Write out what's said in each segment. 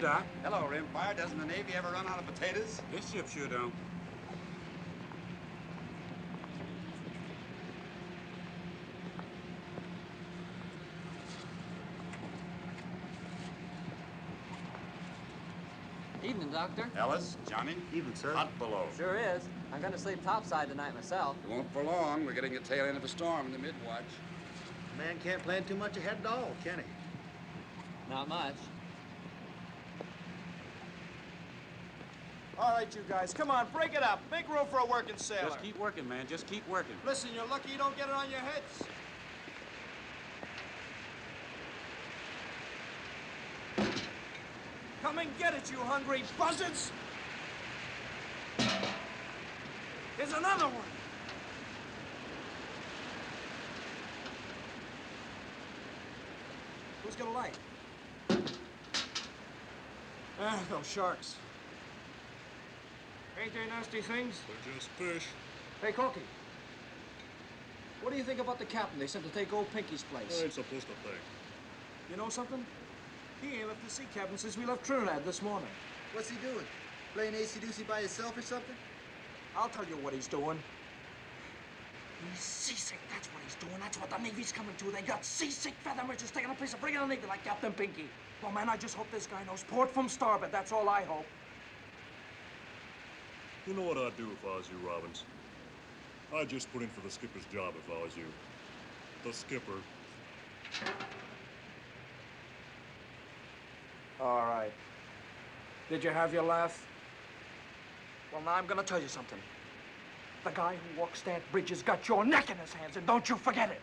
Doc. Hello, Rimfire. Doesn't the Navy ever run out of potatoes? This ship sure don't. Evening, Doctor. Ellis, Johnny. Evening, sir. Hot below. Sure is. I'm gonna sleep topside tonight myself. It won't for long. We're getting the tail end of a storm in the mid-watch. A man can't plan too much ahead at all, can he? Not much. All right, you guys, come on, break it up. Make room for a working sailor. Just keep working, man. Just keep working. Listen, you're lucky you don't get it on your heads. Come and get it, you hungry buzzards! Here's another one. Who's gonna light? Those sharks. Ain't they nasty things? They're just fish. Hey, Corky. What do you think about the captain they sent to take old Pinky's place? I ain't supposed to think. You know something? He ain't left the sea cabin since we left Trinidad this morning. What's he doing? Playing AC-doocy by himself or something? I'll tell you what he's doing. He's seasick, that's what he's doing. That's what the Navy's coming to. They got seasick feather merchants taking a place of bringing a Navy like Captain Pinky. Well, man, I just hope this guy knows port from starboard. That's all I hope. You know what I'd do if I was you, Robbins? I'd just put in for the skipper's job if I was you. The skipper. All right. Did you have your laugh? Well, now I'm gonna tell you something. The guy who walks that bridge has got your neck in his hands, and don't you forget it.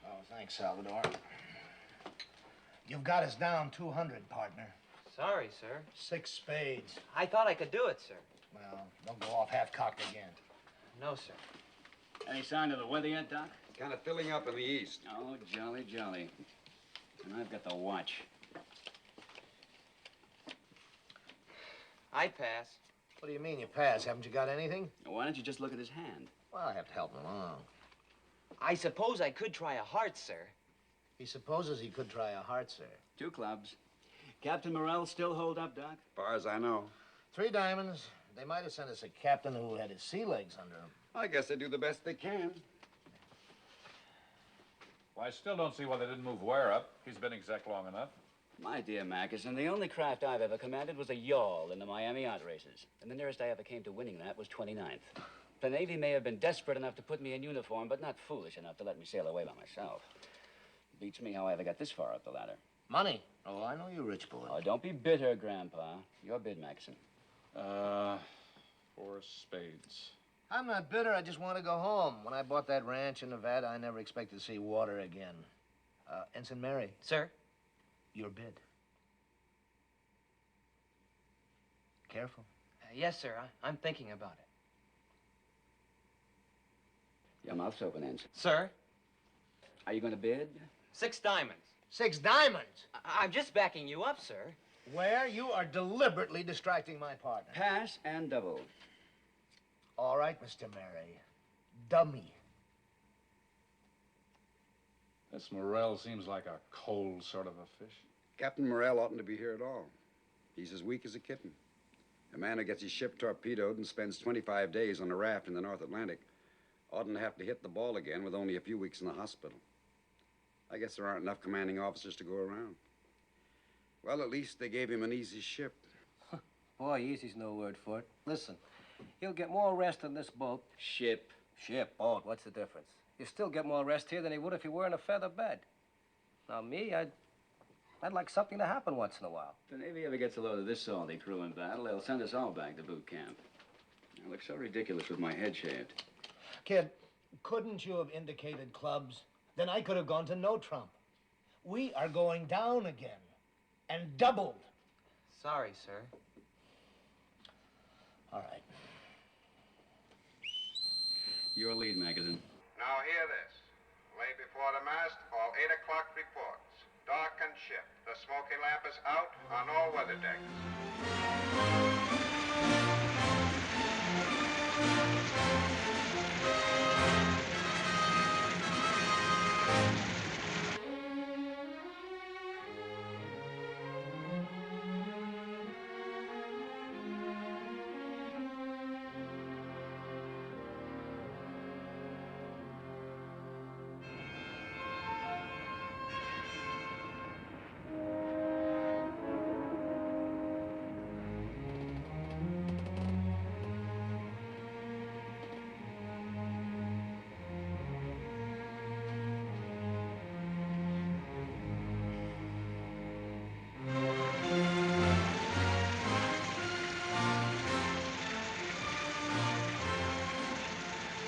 Oh, thanks, Salvador. You've got us down 200, partner. Sorry, sir. 6 spades. I thought I could do it, sir. Well, don't go off half-cocked again. No, sir. Any sign of the weather yet, Doc? Kind of filling up in the east. Oh, jolly, jolly. And I've got the watch. I pass. What do you mean you pass? Haven't you got anything? Why don't you just look at his hand? Well, I have to help him along. I suppose I could try a heart, sir. He supposes he could try a heart, sir. 2 clubs. Captain Morrell still hold up, Doc? As far as I know. 3 diamonds. They might have sent us a captain who had his sea legs under him. I guess they do the best they can. Well, I still don't see why they didn't move Ware up. He's been exec long enough. My dear Mackerson, the only craft I've ever commanded was a yawl in the Miami yacht races. And the nearest I ever came to winning that was 29th. The Navy may have been desperate enough to put me in uniform, but not foolish enough to let me sail away by myself. Beats me how I ever got this far up the ladder. Money? Oh, I know you rich boy. Oh, don't be bitter, Grandpa. Your bid, Mackerson. 4 spades. I'm not bitter. I just want to go home. When I bought that ranch in Nevada, I never expected to see water again. Ensign Mary. Sir? Your bid. Careful. Yes, sir. I'm thinking about it. Your mouth's open, Ensign. Sir? Are you going to bid? 6 diamonds. 6 diamonds? I'm just backing you up, sir. Where you are deliberately distracting my partner. Pass and double. All right, Mr. Mary. Dummy. This Morrell seems like a cold sort of a fish. Captain Morrell oughtn't to be here at all. He's as weak as a kitten. A man who gets his ship torpedoed and spends 25 days on a raft in the North Atlantic oughtn't to have to hit the ball again with only a few weeks in the hospital. I guess there aren't enough commanding officers to go around. Well, at least they gave him an easy ship. Boy, easy's no word for it. Listen, he'll get more rest on this boat. Ship. Ship, boat, what's the difference? You still get more rest here than he would if he were in a feather bed. Now, me, I'd like something to happen once in a while. If the Navy ever gets a load of this salty crew in battle, they'll send us all back to boot camp. I look so ridiculous with my head shaved. Kid, couldn't you have indicated clubs? Then I could have gone to no trump. We are going down again. And doubled. Sorry, sir. All right. Your lead, Magazine. Now hear this. Lay before the mast, all 8 o'clock reports. Darkened ship. The smoking lamp is out on all weather decks.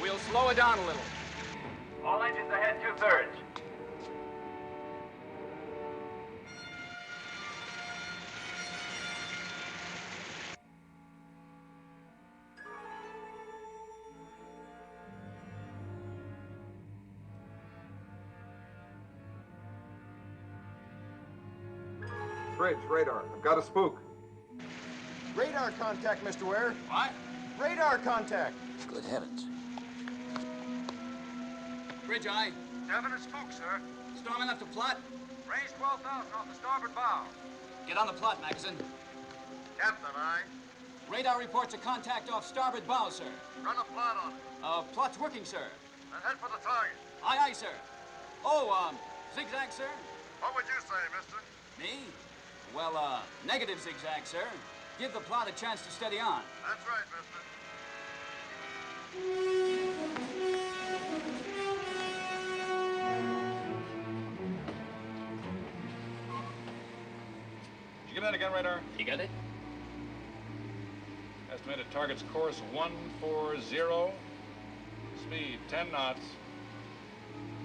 We'll slow it down a little. All engines ahead 2/3. Bridge, radar. I've got a spook. Radar contact, Mr. Ware. What? Radar contact. Good heavens. Bridge eye. Definite spook, sir. Storm enough to plot. Range 12,000 off the starboard bow. Get on the plot, Magazine. Captain, aye. Radar reports a contact off starboard bow, sir. Run a plot on it. Plot's working, sir. And head for the target. Aye, aye, sir. Oh, zigzag, sir? What would you say, mister? Me? Well, negative zigzag, sir. Give the plot a chance to steady on. That's right, mister. Did you get that again, radar? You got it? Estimated target's course 140. Speed 10 knots.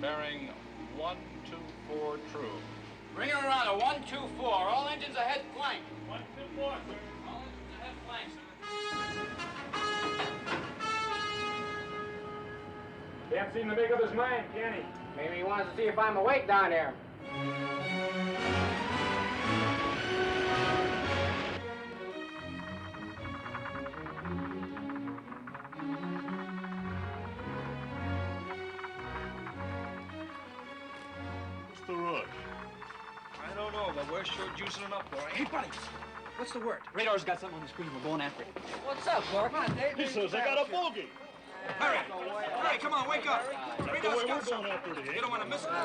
Bearing 124 true. Bring her around a 124. All engines ahead flank. 124, sir. All engines ahead flank, sir. Can't seem to make up his mind, can he? Maybe he wants to see if I'm awake down there. What's the rush? I don't know, but we're sure juicing it up for it. Hey, buddy. What's the word? Radar's got something on the screen. We're going after it. What's up, Clark? Come on, Dave. He says I got a bogey. Hurry! Hurry, come on, wake up. That's the way Radar's we're got something. going after it, You don't want to miss it, do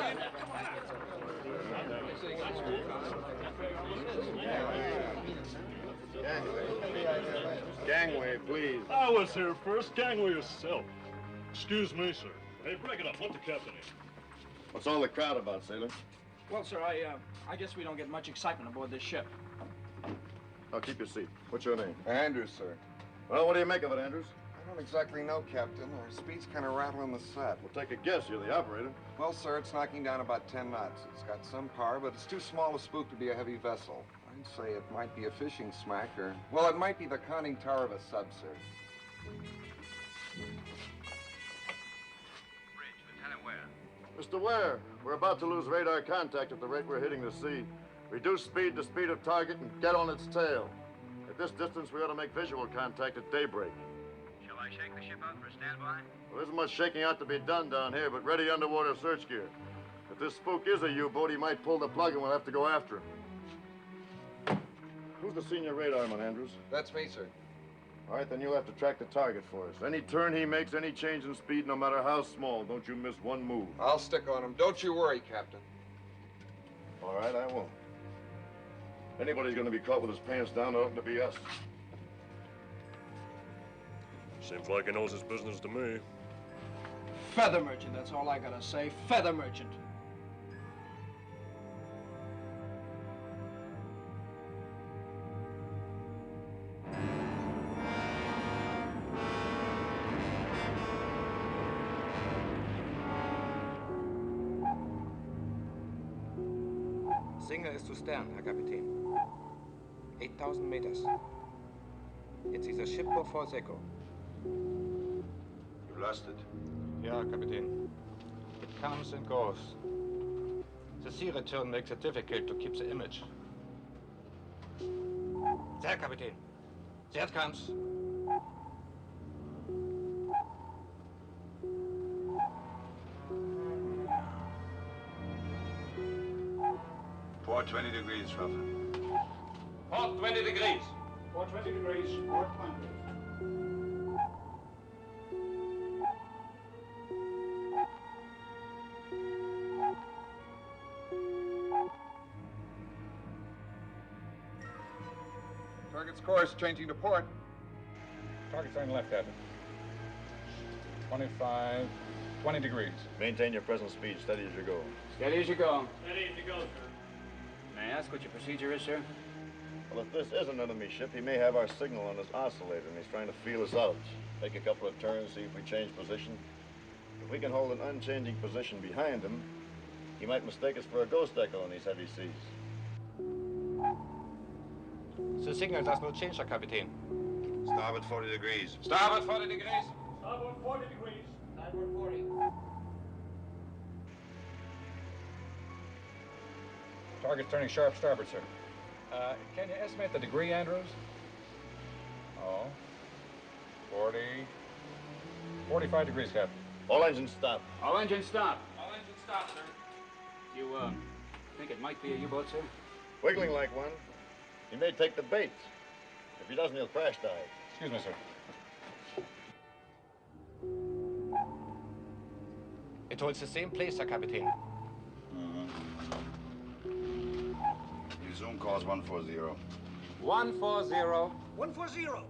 you? Gangway, please. I was here first. Gangway yourself. Excuse me, sir. Hey, break it up. Let the captain in. What's all the crowd about, sailor? Well, sir, I guess we don't get much excitement aboard this ship. I'll keep your seat. What's your name? Andrews, sir. Well, what do you make of it, Andrews? I don't exactly know, Captain. Our speed's kind of rattling the set. We'll take a guess. You're the operator. Well, sir, it's knocking down about 10 knots. It's got some power, but it's too small a spook to be a heavy vessel. I'd say it might be a fishing smack, or... Well, it might be the conning tower of a sub, sir. Bridge, Lieutenant Ware. Mr. Ware, we're about to lose radar contact at the rate we're hitting the sea. Reduce speed to speed of target and get on its tail. At this distance, we ought to make visual contact at daybreak. Shall I shake the ship out for a standby? Well, there isn't much shaking out to be done down here, but ready underwater search gear. If this spook is a U-boat, he might pull the plug and we'll have to go after him. Who's the senior radarman, Andrews? That's me, sir. All right, then you'll have to track the target for us. Any turn he makes, any change in speed, no matter how small, don't you miss one move. I'll stick on him. Don't you worry, Captain. All right, I won't. Anybody's gonna be caught with his pants down, it ought to be us. Seems like he knows his business to me. Feather merchant, that's all I gotta say. Feather merchant. Singer ist zu Stern, Herr Kapitän. 8,000 meters. It is a ship for false echo. You lost it. Yeah, Captain. It comes and goes. The sea return makes it difficult to keep the image. There, Captain. There it comes. Port 20 degrees, Ruff. Port 20 degrees. Port 20 degrees, port 20. Target's course, changing to port. Target turn left, Captain. 25, 20 degrees. Maintain your present speed, steady as you go. Steady as you go. Steady as you go, sir. May I ask what your procedure is, sir? Well, if this is an enemy ship, he may have our signal on his oscillator, and he's trying to feel us out. Take a couple of turns, see if we change position. If we can hold an unchanging position behind him, he might mistake us for a ghost echo in these heavy seas. The signal does not change, Captain. Starboard 40 degrees. Starboard 40 degrees. Starboard 40 degrees. Starboard 40. Target's turning sharp starboard, sir. Can you estimate the degree, Andrews? Oh. 40. 45 degrees, Captain. All engines stop. All engines stop. All engines stop, sir. You, think it might be a U-boat, sir? Wiggling like one. He may take the bait. If he doesn't, he'll crash dive. Excuse me, sir. It holds the same place, Captain. Your zoom calls 140. 140. 140.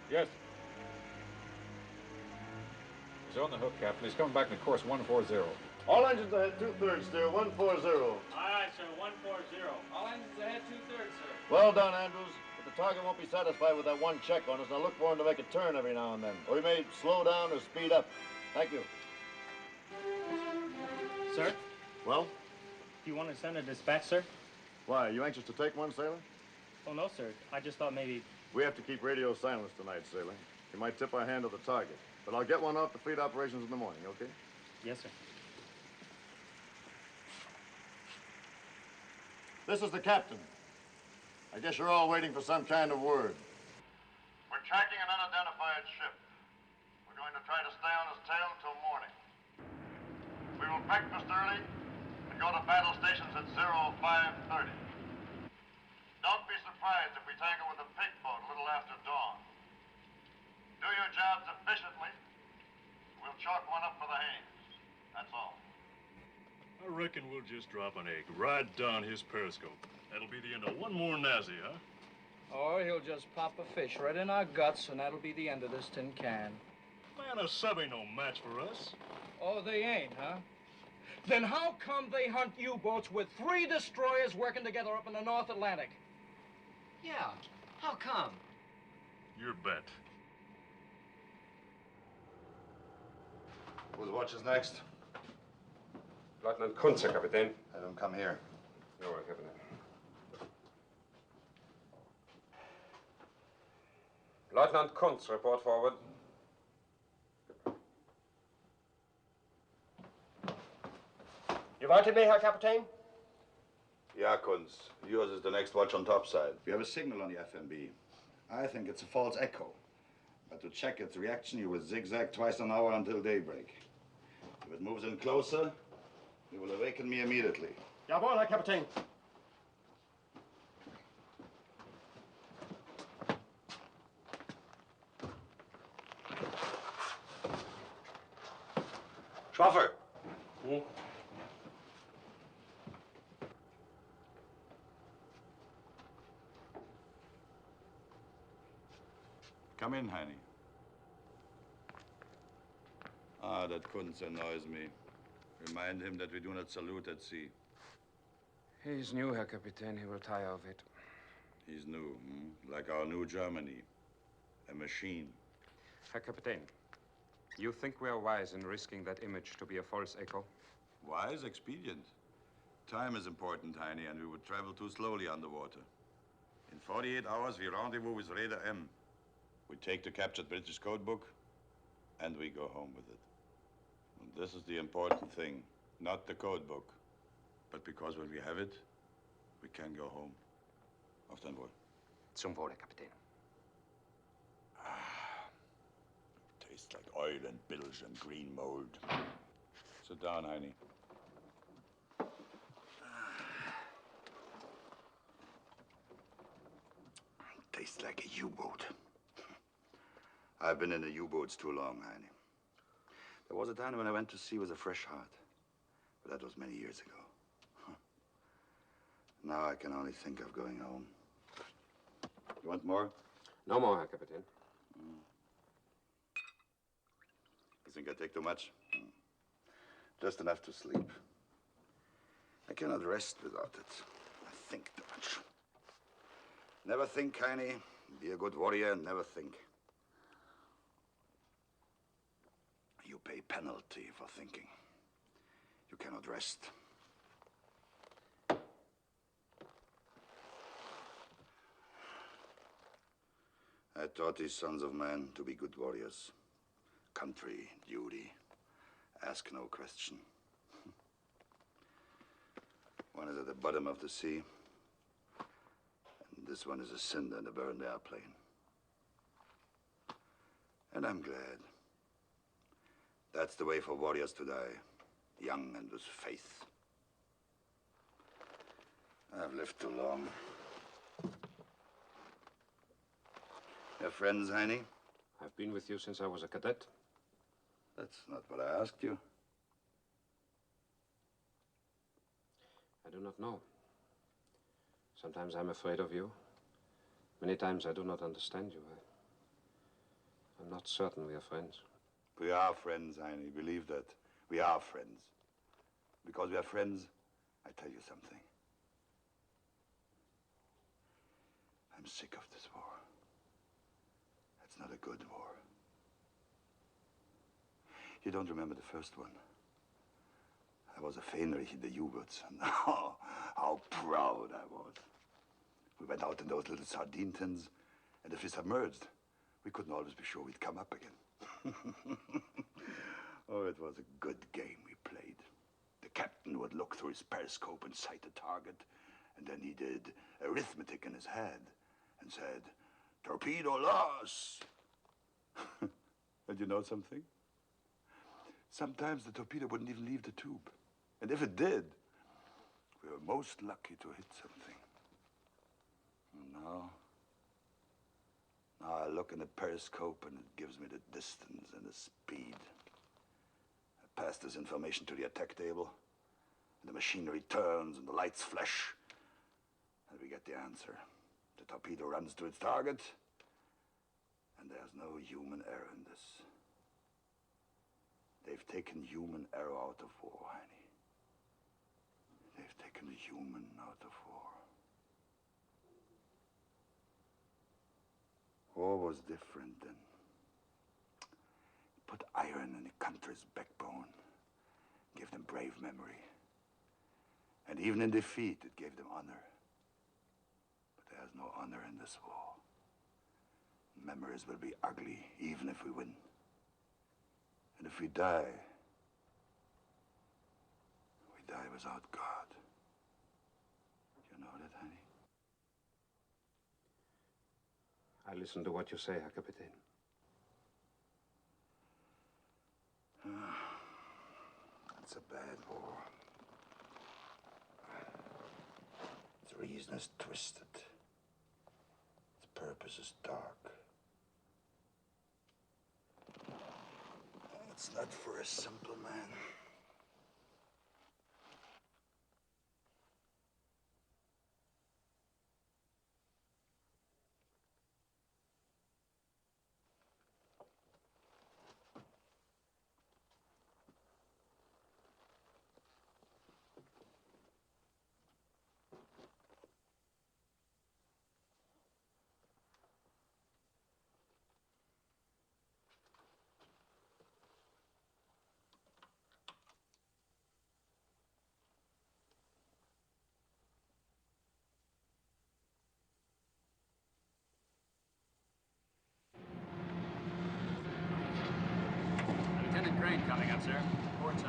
Yes. He's on the hook, Captain. He's coming back in course 140. All engines ahead, 2/3 steer, 140. Aye, sir. 140. All engines ahead, 2/3, sir. Well done, Andrews. But the target won't be satisfied with that one check on us, and I'll look for him to make a turn every now and then. Or he may slow down or speed up. Thank you. Sir, Well? do you want to send a dispatch, sir? Why, are you anxious to take one, sailor? Oh, no, sir. I just thought maybe... We have to keep radio silence tonight, sailor. You might tip our hand to the target. But I'll get one off the fleet operations in the morning, okay? Yes, sir. This is the captain. I guess you're all waiting for some kind of word. We're tracking an unidentified ship. We're going to try to stay on his tail until morning. We will breakfast early and go to battle stations at 0530. Don't be surprised if we tangle with a pig boat a little after dawn. Do your jobs efficiently. We'll chalk one up for the Haines. That's all. I reckon we'll just drop an egg right down his periscope. That'll be the end of one more Nazi, huh? Or he'll just pop a fish right in our guts, and that'll be the end of this tin can. Man, a sub ain't no match for us. Oh, they ain't, huh? Then how come they hunt U-boats with 3 destroyers working together up in the North Atlantic? Yeah, how come? Your bet. Whose watch is next? Lieutenant Kunze, Captain. Have him come here. No, Captain. Lieutenant Kunze, report forward. You wanted me, Herr Captain? Yeah, Kunz. Yours is the next watch on topside. We have a signal on the FMB. I think it's a false echo. But to check its reaction, you will zigzag twice an hour until daybreak. If it moves in closer, you will awaken me immediately. Jawohl, Herr Kapitän. Schwaffer! Come in, Heini. Ah, that Kunz annoys me. Remind him that we do not salute at sea. He's new, Herr Kapitän. He will tire of it. He's new, like our new Germany. A machine. Herr Kapitän, you think we are wise in risking that image to be a false echo? Wise, expedient. Time is important, Heine, and we would travel too slowly underwater. In 48 hours, we rendezvous with Raider M. We take the captured British code book, and we go home with it. And this is the important thing, not the code book, but because when we have it, we can go home. Auf dein Wohl. Zum Wohle, Kapitän. Tastes like oil and bilge and green mold. Sit down, Heine. Tastes like a U-boat. I've been in the U-boats too long, Heine. There was a time when I went to sea with a fresh heart, but that was many years ago. Now I can only think of going home. You want more? No more, Herr Kapitän. You think I take too much? Just enough to sleep. I cannot rest without it. I think too much. Never think, Heine. Be a good warrior and never think. You pay penalty for thinking. You cannot rest. I taught these sons of men to be good warriors. Country, duty, ask no question. One is at the bottom of the sea, and this one is a cinder in a burned airplane. And I'm glad. That's the way for warriors to die, young and with faith. I've lived too long. Your friends, Heine? I've been with you since I was a cadet. That's not what I asked you. I do not know. Sometimes I'm afraid of you. Many times I do not understand you. I'm not certain we are friends. We are friends, Heine. Believe that. We are friends. Because we are friends, I tell you something. I'm sick of this war. It's not a good war. You don't remember the first one? I was a Fähnrich in the U-boats, and how proud I was. We went out in those little sardine tins, and if we submerged, we couldn't always be sure we'd come up again. Oh, it was a good game we played. The captain would look through his periscope and sight a target, and then he did arithmetic in his head and said, "Torpedo loss." And you know something? Sometimes the torpedo wouldn't even leave the tube. And if it did, we were most lucky to hit something. And now I look in the periscope and it gives me the distance and the speed. I pass this information to the attack table, and the machinery turns and the lights flash, and we get the answer. The torpedo runs to its target, and there's no human error in this. They've taken human error out of war, Heine. They've taken the human out of war. War was different then. Put iron in a country's backbone, gave them brave memory. And even in defeat, it gave them honor. But there's no honor in this war. Memories will be ugly, even if we win. And if we die without God. You know that, honey? I listen to what you say, Herr Kapitän. It's a bad war. Its reason is twisted. Its purpose is dark. It's not for a simple man. Crane coming up, sir. Port side.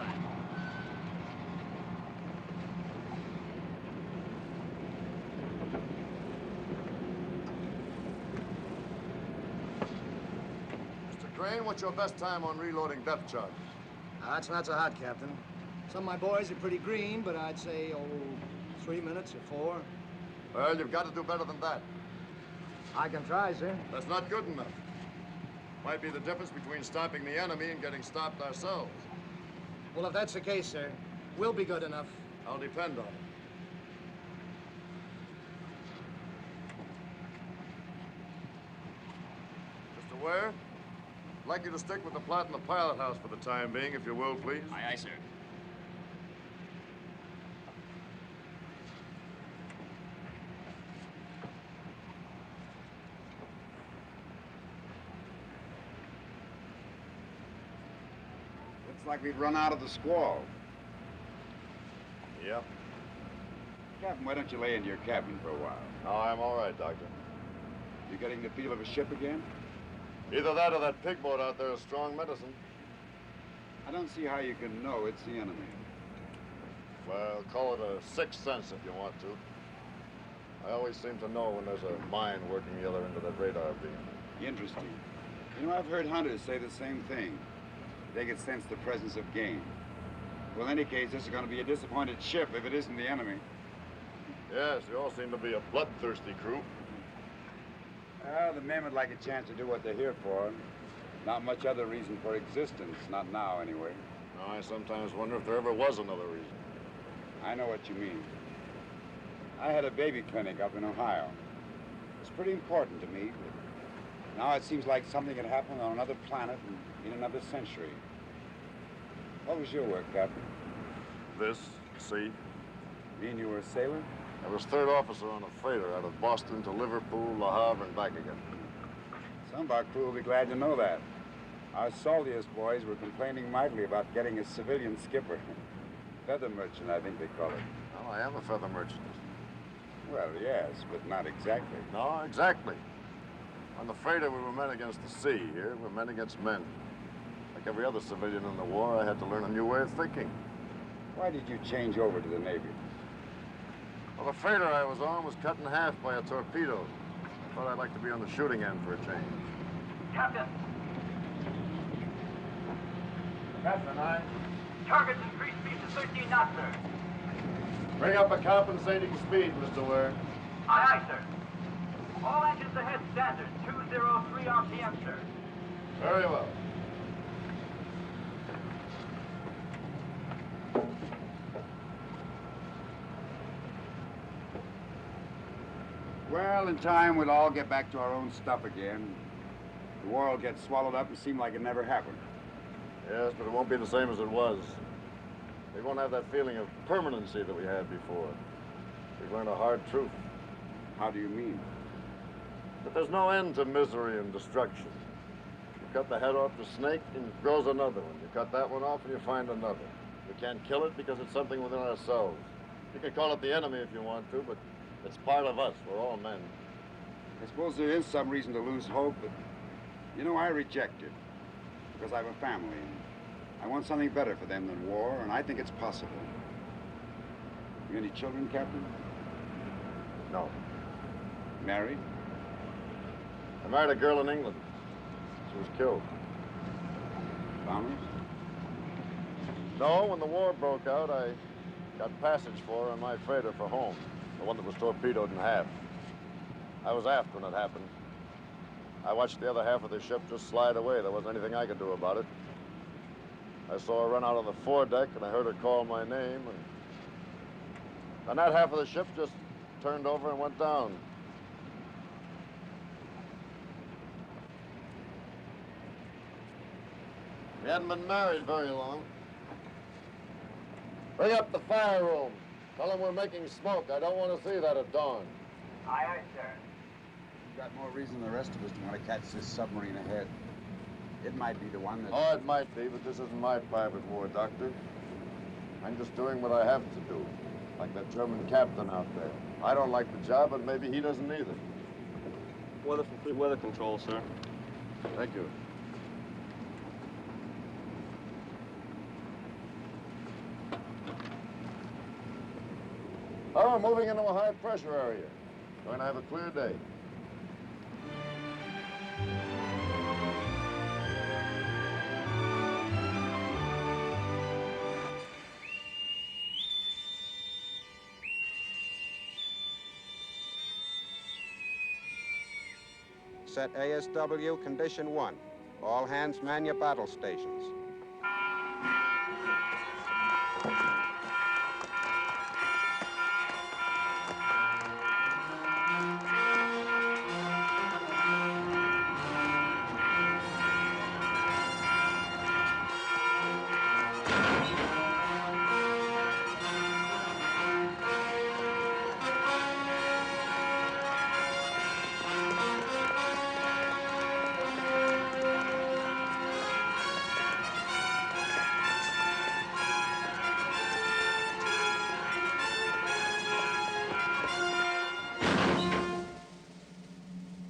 Mr. Crane, what's your best time on reloading depth charges? It's not so hot, Captain. Some of my boys are pretty green, but I'd say, 3 minutes or 4. Well, you've got to do better than that. I can try, sir. That's not good enough. Might be the difference between stopping the enemy and getting stopped ourselves. Well, if that's the case, sir, we'll be good enough. I'll depend on it. Mr. Ware, I'd like you to stick with the plot in the pilot house for the time being, if you will, please. Aye, aye, sir. Looks like we've run out of the squall. Yep. Captain, why don't you lay into your cabin for a while? No, I'm all right, Doctor. You getting the feel of a ship again? Either that or that pig boat out there is strong medicine. I don't see how you can know it's the enemy. Well, call it a sixth sense if you want to. I always seem to know when there's a mine working the other end of that radar beam. Interesting. You know, I've heard hunters say the same thing. They can sense the presence of game. Well, in any case, this is going to be a disappointed ship if it isn't the enemy. Yes, you all seem to be a bloodthirsty crew. The men would like a chance to do what they're here for. Not much other reason for existence, not now anyway. No, I sometimes wonder if there ever was another reason. I know what you mean. I had a baby clinic up in Ohio. It's pretty important to me, but now it seems like something had happened on another planet and in another century. What was your work, Captain? This, sea. Mean you were a sailor? I was third officer on a freighter out of Boston to Liverpool, Le Havre, and back again. Some of our crew will be glad to know that. Our saltiest boys were complaining mightily about getting a civilian skipper. Feather merchant, I think they call it. Well, I am a feather merchant. Well, yes, but not exactly. No, exactly. On the freighter, we were men against the sea. Here, we're men against men. Like every other civilian in the war, I had to learn a new way of thinking. Why did you change over to the Navy? Well, the freighter I was on was cut in half by a torpedo. I thought I'd like to be on the shooting end for a change. Captain, Captain, target's increased speed to 13 knots, sir. Bring up a compensating speed, Mr. Ware. Aye, aye, sir. All engines ahead, standard, 203 RPM, sir. Very well. Well, in time, we'll all get back to our own stuff again. The war will get swallowed up and seem like it never happened. Yes, but it won't be the same as it was. We won't have that feeling of permanency that we had before. We've learned a hard truth. How do you mean? That there's no end to misery and destruction. You cut the head off the snake and it grows another one. You cut that one off and you find another. We can't kill it because it's something within ourselves. You can call it the enemy if you want to, but it's part of us. We're all men. I suppose there is some reason to lose hope, but, you know, I reject it. Because I have a family, and I want something better for them than war, and I think it's possible. You any children, Captain? No. Married? I married a girl in England. She was killed. Bombers? No, when the war broke out, I got passage for her on my freighter for home. The one that was torpedoed in half. I was aft when it happened. I watched the other half of the ship just slide away. There wasn't anything I could do about it. I saw her run out on the foredeck, and I heard her call my name, and that half of the ship just turned over and went down. We hadn't been married very long. Bring up the fire room. Tell them we're making smoke. I don't want to see that at dawn. Aye, aye, sir. You've got more reason than the rest of us to want to catch this submarine ahead. It might be the one that... Oh, it might be, but this isn't my private war, Doctor. I'm just doing what I have to do, like that German captain out there. I don't like the job, but maybe he doesn't either. Weather control, sir. Thank you. Oh, moving into a high pressure area. Going to have a clear day. Set ASW Condition 1. All hands man your battle stations.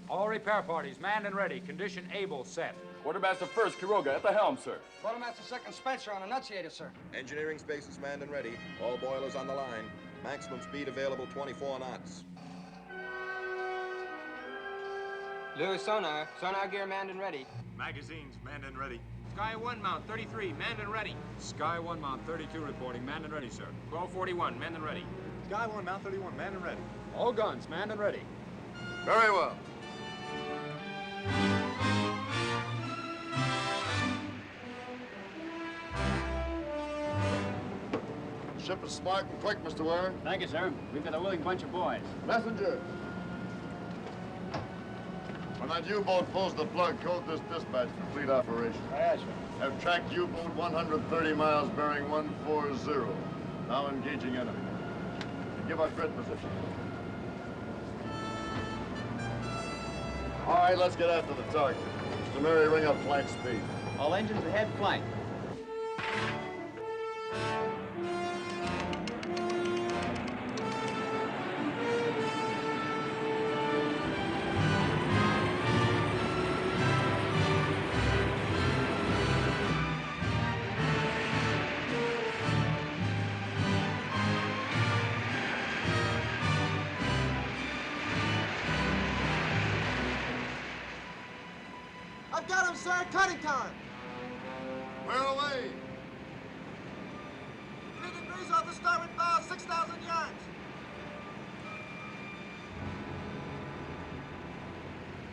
All repair parties manned and ready. Condition able set. Quartermaster first, Quiroga, at the helm, sir. Quartermaster second, Spencer on annunciator, sir. Engineering spaces manned and ready. All boilers on the line. Maximum speed available 24 knots. Lewis sonar. Sonar gear manned and ready. Magazines manned and ready. Sky 1 mount 33, manned and ready. Sky 1 mount 32 reporting, manned and ready, sir. 1241, manned and ready. Sky 1 mount 31 manned and ready. All guns manned and ready. Very well. Ship is smart and quick, Mr. Warren. Thank you, sir. We've got a willing bunch of boys. Messenger. When that U-boat pulls the plug, code this dispatch for fleet operation. Yes, sir. Have tracked U-boat 130 miles bearing 140. Now engaging enemy. Give our grid position. All right, let's get after the target. Mr. Murray, ring up flank speed. All engines ahead, flank. I've got him, sir. Cutting time. Where away? 3 degrees off the starboard bow, 6,000 yards.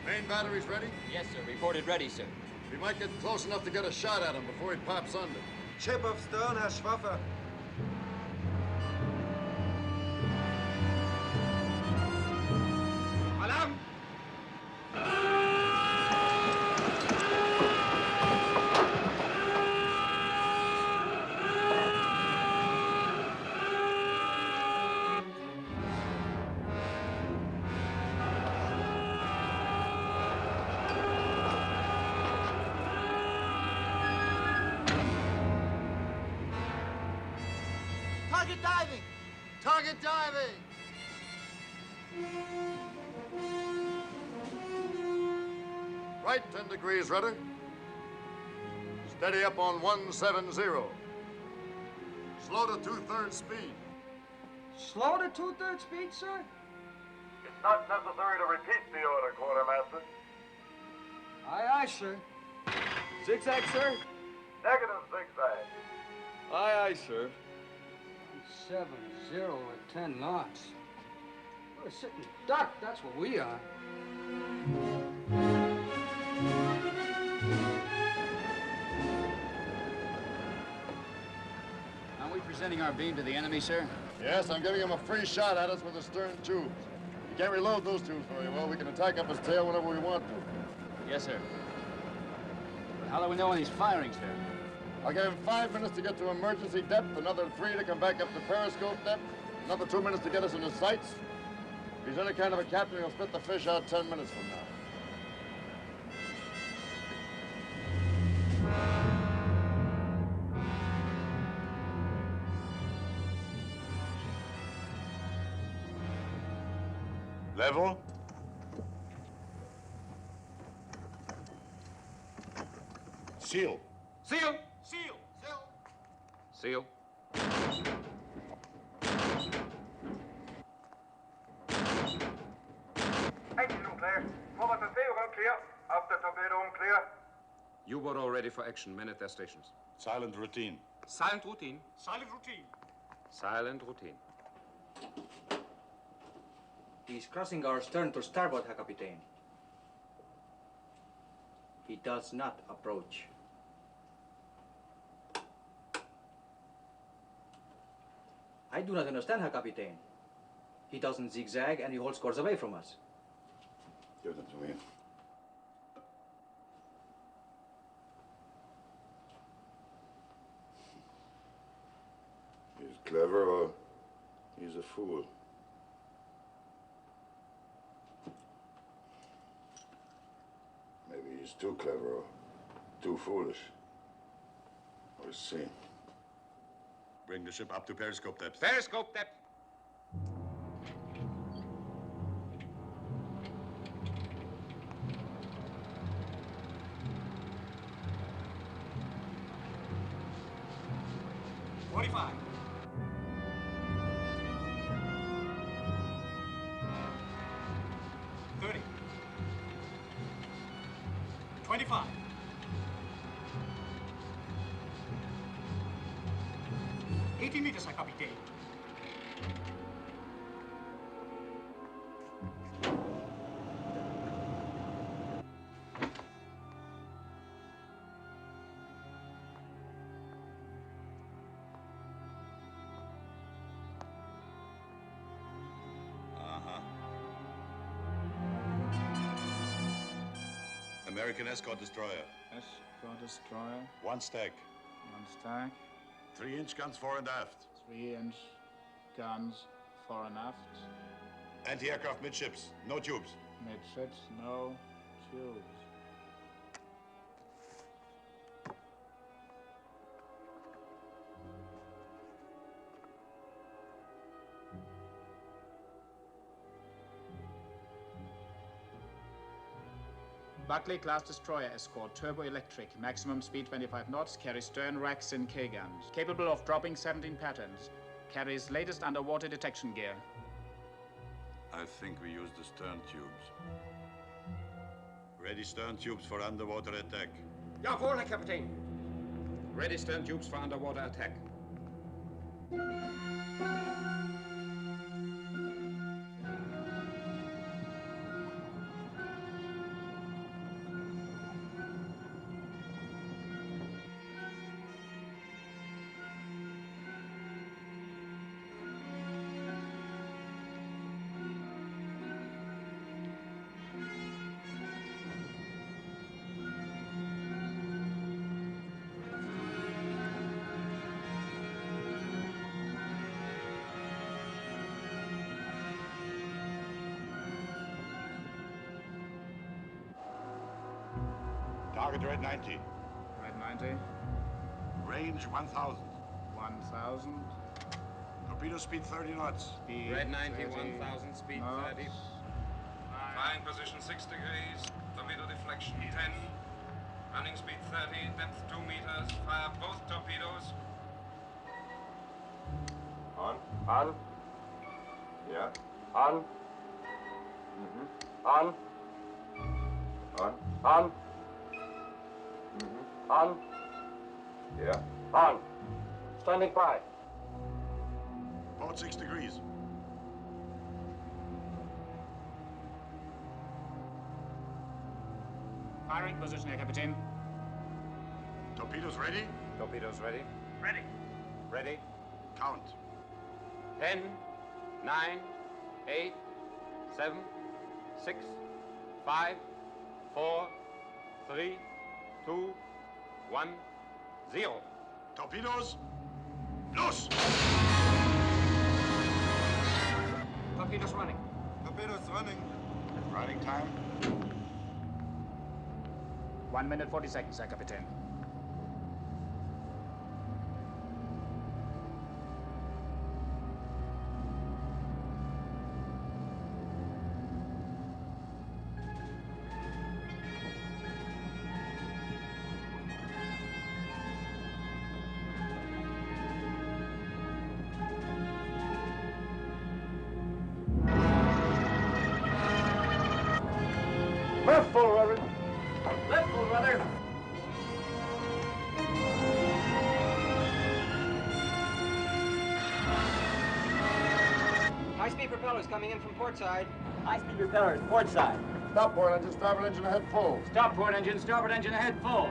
Main batteries ready? Yes, sir. Reported ready, sir. We might get close enough to get a shot at him before he pops under. Chip of stern, Herr Schwaffer. Alarm! Target diving. Target diving! Right 10 degrees, rudder. Steady up on 170. Slow to 2/3 speed. Slow to 2/3 speed, sir? It's not necessary to repeat the order, Quartermaster. Aye, aye, sir. Zigzag, sir? Negative zigzag. Aye, aye, sir. 70 at 10 knots. We're a sitting duck, that's what we are. Are we presenting our beam to the enemy, sir? Yes, I'm giving him a free shot at us with the stern tubes. You can't reload those tubes very well. We can attack up his tail whenever we want to. Yes, sir. But how do we know when he's firing, sir? I'll give him 5 minutes to get to emergency depth, another 3 to come back up to periscope depth, another 2 minutes to get us in his sights. If he's any kind of a captain, he'll spit the fish out 10 minutes from now. Level. Seal. Seal! Seal! Seal. Forward and all clear. After torpedo, clear. U-boat all ready for action. Men at their stations. Silent routine. Silent routine. Silent routine. Silent routine. He's crossing our stern to starboard, Herr Kapitän. He does not approach. I do not understand, Herr Kapitän. He doesn't zigzag and he holds course away from us. Give them to me. He's clever or he's a fool. Maybe he's too clever or too foolish. We'll see. Bring the ship up to periscope depth. Periscope depth. $45. 30. 25. 80 meters, Herr Kapitän. American escort destroyer. Escort destroyer. One stack. One stack. 3-inch guns fore and aft. 3-inch guns fore and aft. Anti-aircraft midships. No tubes. Midships, no tubes. Buckley-class destroyer escort, turbo-electric, maximum speed 25 knots, carries stern racks and K-guns. Capable of dropping 17 patterns. Carries latest underwater detection gear. I think we use the stern tubes. Ready stern tubes for underwater attack. Jawohl, Herr Kapitän. Ready stern tubes for underwater attack. Target red 90. Red 90. Range 1,000. 1,000. Torpedo speed 30 knots. Speed Red 90, 30 1,000, speed knots. 30. Flying position 6 degrees, torpedo deflection 10, running speed 30, depth 2 meters, fire both torpedoes. On. On. Yeah. On. On. On. On. On. Yeah. On. Standing by. Port 6 degrees. Firing position, Herr Kapitän. Torpedoes ready? Torpedoes ready. Ready. Ready. Count. 10, 9, 8, 7, 6, 5, 4, 3, 2, 1, 0. Torpedoes, los! Torpedoes running. Torpedoes running. Running time. 1 minute 40 seconds, Herr Kapitän. High-speed propellers coming in from port side. High-speed propellers, port side. Stop port engine, starboard engine ahead full. Stop port engine, starboard engine ahead full.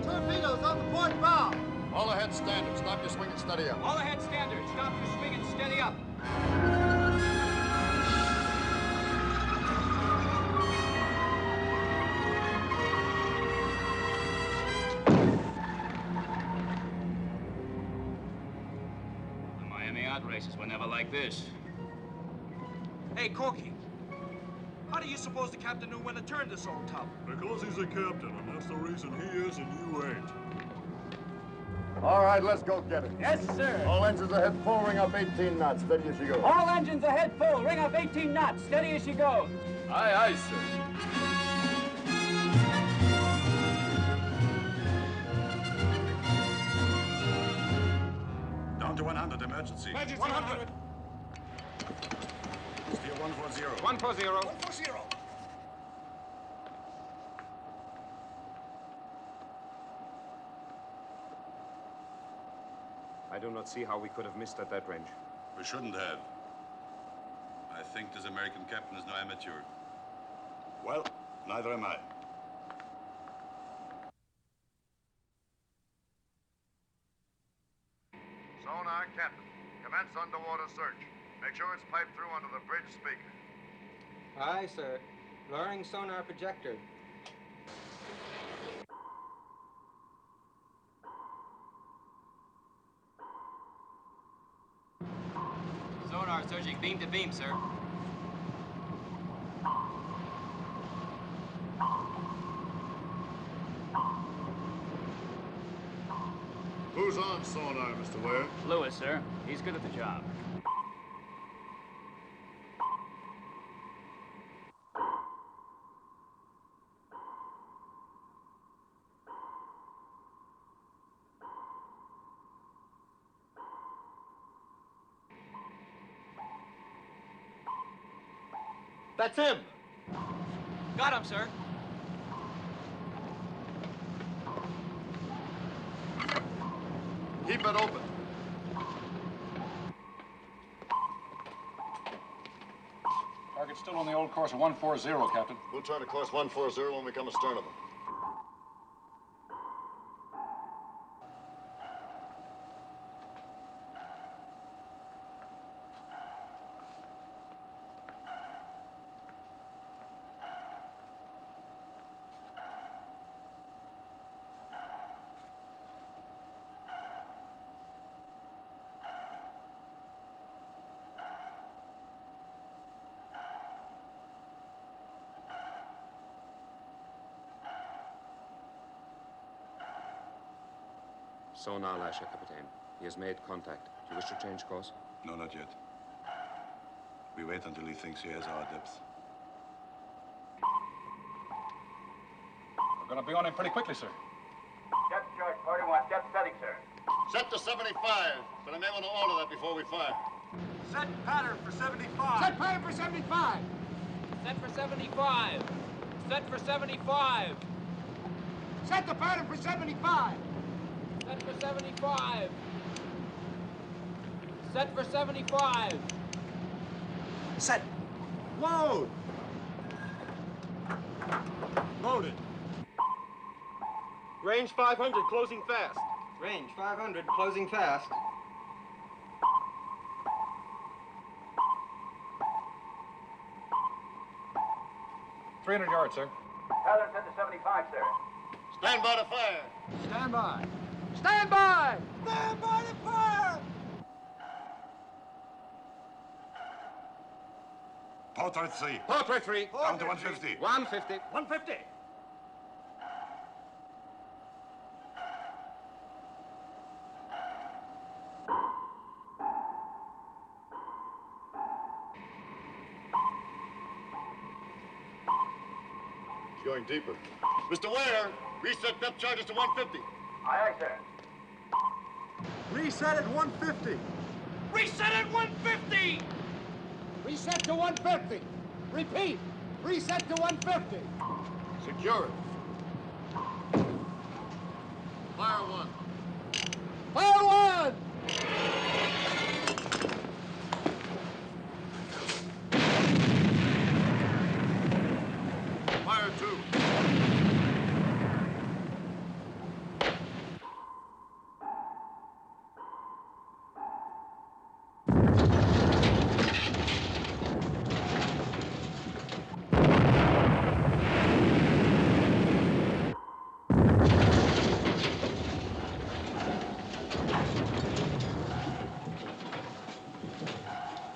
Torpedoes on the port bow. All ahead standard. Stop your swing and steady up. All ahead standard. Stop your swing and steady up. The Miami yacht races were never like this. Hey, Corky. How do you suppose the captain knew when to turn this old tub? Because he's a captain, and that's the reason he is and you ain't. All right, let's go get it. Yes, sir. All engines ahead full, ring up 18 knots. Steady as you go. All engines ahead full. Ring up 18 knots. Steady as you go. Aye, aye, sir. Down to 100, emergency. 100. Steer 140. 140. 140. I do not see how we could have missed at that range. We shouldn't have. I think this American captain is no amateur. Well, neither am I. Sonar, Captain. Commence underwater search. Make sure it's piped through under the bridge speaker. Aye, sir. Lowering sonar projector. Sonar surging beam to beam, sir. Who's on sonar, Mr. Ware? Lewis, sir. He's good at the job. That's him. Got him, sir. Keep it open. Target's still on the old course of 140, Captain. We'll turn to course 140 when we come astern of them. Sonar lasher, Captain. He has made contact. Do you wish to change course? No, not yet. We wait until he thinks he has our depth. We're going to be on him pretty quickly, sir. Depth chart 41, depth setting, sir. Set to 75, but I may want to alter that before we fire. Set pattern for 75. Set pattern for 75. Set for 75. Set for 75. Set the pattern for 75. Set for 75. Set for 75. Set. Load. Loaded. Range 500, closing fast. Range 500, closing fast. $300 yards, sir. Pattern set to 75, sir. Stand by to fire. Stand by. Stand by! Stand by to fire! Portrait 3. Portrait 3. Down to 150. 150. 150. It's going deeper. Mr. Ware, reset depth charges to 150. Aye, aye, sir. Reset at 150. Reset at 150! Reset to 150. Repeat. Reset to 150. Secure it. Fire one. Fire one! Fire two.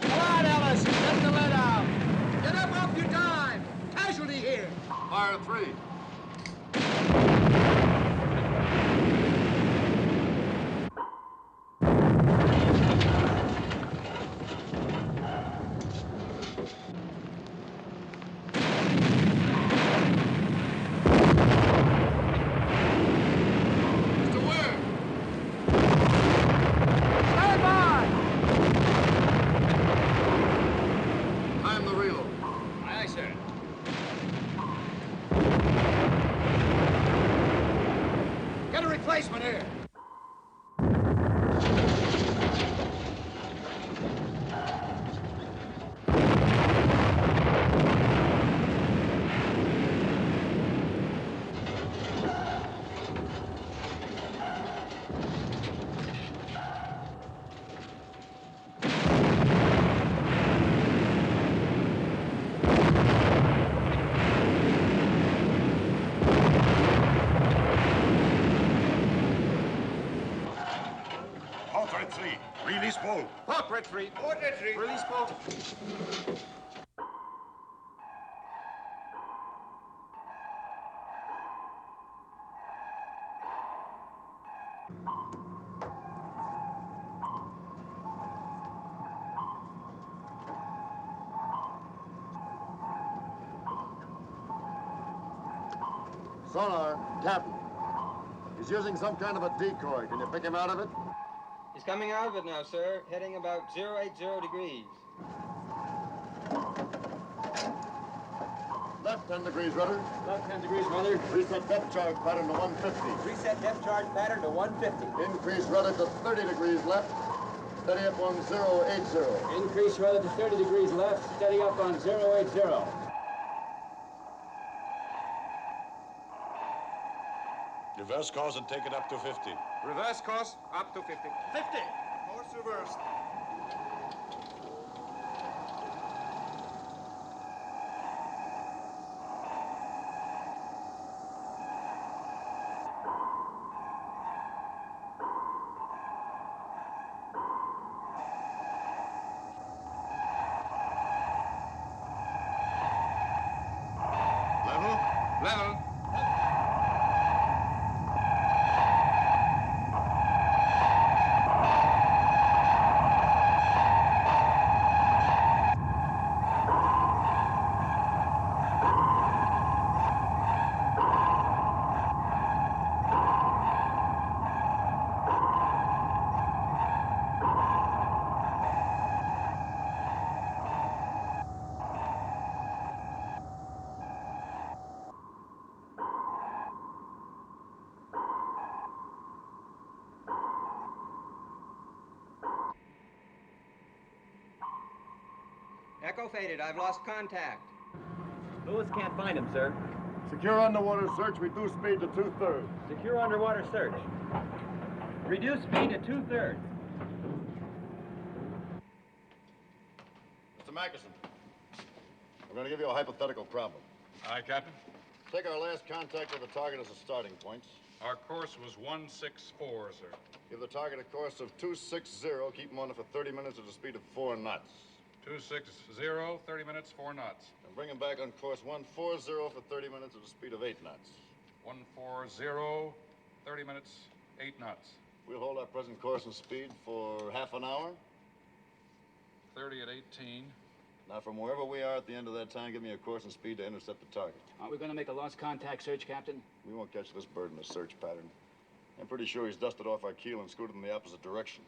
Come on, Ellis. Get the lead out. Get up off your dime. Casualty here. Fire three. Mr. Ware. Stand by. Time the reload. Aye, aye, sir. Get a replacement here. Portrait 3. Release bolt. Portrait three. Portrait three. Release bolt. Sonar, Captain. He's using some kind of a decoy. Can you pick him out of it? He's coming out of it now, sir, heading about 080 degrees. Left 10 degrees rudder. Left 10 degrees, rudder. Reset depth charge pattern to 150. Reset depth charge pattern to 150. Increase rudder to 30 degrees left. Steady up on 080. Increase rudder to 30 degrees left, steady up on 080. Reverse course and take it up to 50. Reverse course up to 50. 50. Course reversed. Level? Level. Echo faded. I've lost contact. Lewis can't find him, sir. Secure underwater search. Reduce speed to 2/3. Secure underwater search. Reduce speed to 2/3. Mr. Mackerson, we're going to give you a hypothetical problem. Aye, Captain. Take our last contact with the target as a starting point. Our course was 164, sir. Give the target a course of 260. Keep him on it for 30 minutes at a speed of 4 knots. 260, 30 minutes, 4 knots. And bring him back on course 140 for 30 minutes at a speed of 8 knots. 140, 30 minutes, 8 knots. We'll hold our present course and speed for half an hour. 30 at 18. Now, from wherever we are at the end of that time, give me a course and speed to intercept the target. Aren't we going to make a lost contact search, Captain? We won't catch this bird in a search pattern. I'm pretty sure he's dusted off our keel and scooted in the opposite direction.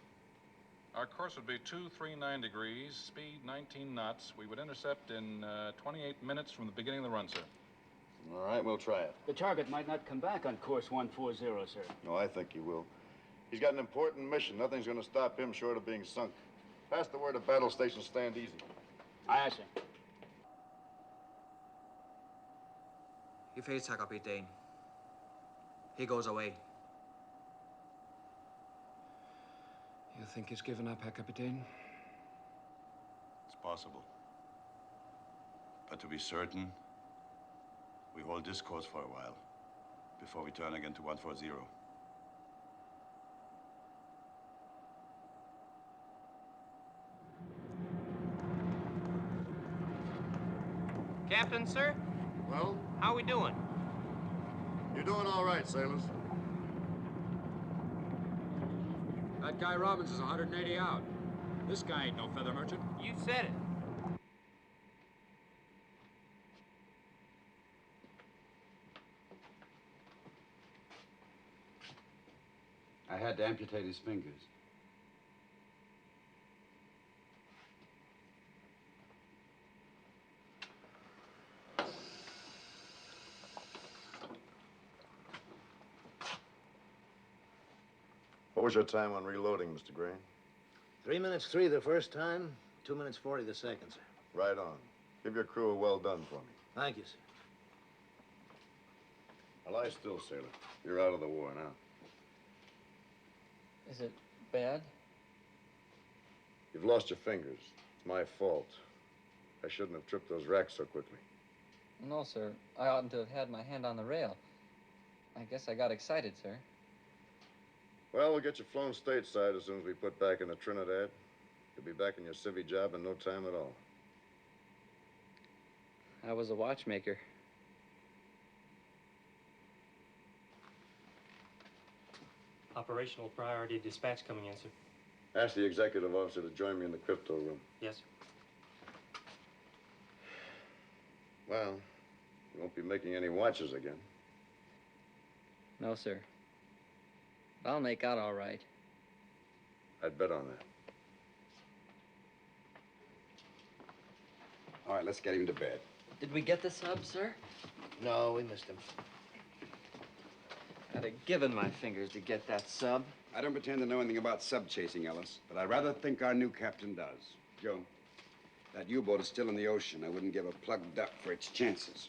Our course would be 239 degrees, speed 19 knots. We would intercept in 28 minutes from the beginning of the run, sir. All right, we'll try it. The target might not come back on course 140, sir. No, I think he will. He's got an important mission. Nothing's going to stop him short of being sunk. Pass the word to battle station, stand easy. Aye, sir. He fades, Herr Kapitän. He goes away. You think he's given up, Herr Kapitän? It's possible. But to be certain, we hold this course for a while before we turn again to 140. Captain, sir? Well? How we doing? You're doing all right, sailors. That guy Robbins is 180 out. This guy ain't no feather merchant. You said it. I had to amputate his fingers. What was your time on reloading, Mr. Gray? 3 minutes 3 the first time, 2 minutes 40 the second, sir. Right on. Give your crew a well done for me. Thank you, sir. Now lie still, sailor. You're out of the war now. Is it bad? You've lost your fingers. It's my fault. I shouldn't have tripped those racks so quickly. No, sir. I oughtn't to have had my hand on the rail. I guess I got excited, sir. Well, we'll get you flown stateside as soon as we put back into Trinidad. You'll be back in your civvy job in no time at all. I was a watchmaker. Operational priority dispatch coming in, sir. Ask the executive officer to join me in the crypto room. Yes, sir. Well, you won't be making any watches again. No, sir. I'll make out all right. I'd bet on that. All right, let's get him to bed. Did we get the sub, sir? No, we missed him. I'd have given my fingers to get that sub. I don't pretend to know anything about sub-chasing, Ellis, but I'd rather think our new captain does. Joe, that U-boat is still in the ocean. I wouldn't give a plugged duck for its chances.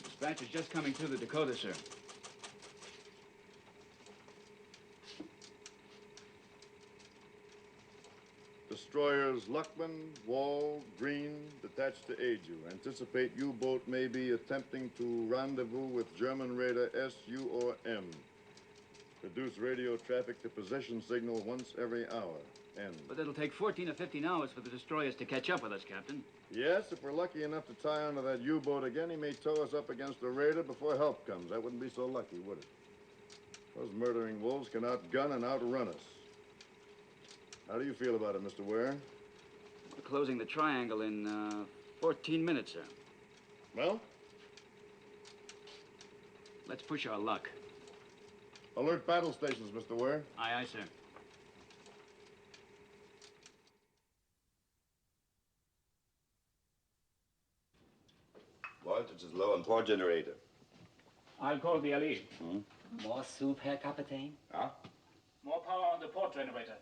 Dispatch is just coming through the Dakota, sir. Destroyers Luckman, Wall, Green, detached to aid you. Anticipate U-boat may be attempting to rendezvous with German raider SU or M. Reduce radio traffic to position signal once every hour. End. But it'll take 14 or 15 hours for the destroyers to catch up with us, Captain. Yes, if we're lucky enough to tie onto that U-boat again, he may tow us up against a raider before help comes. That wouldn't be so lucky, would it? Those murdering wolves can outgun and outrun us. How do you feel about it, Mr. Ware? We're closing the triangle in 14 minutes, sir. Well? Let's push our luck. Alert battle stations, Mr. Ware. Aye, aye, sir. Voltage is low on port generator. I'll call the LE. More soup, Herr Kapitän? Yeah? More power on the port generator.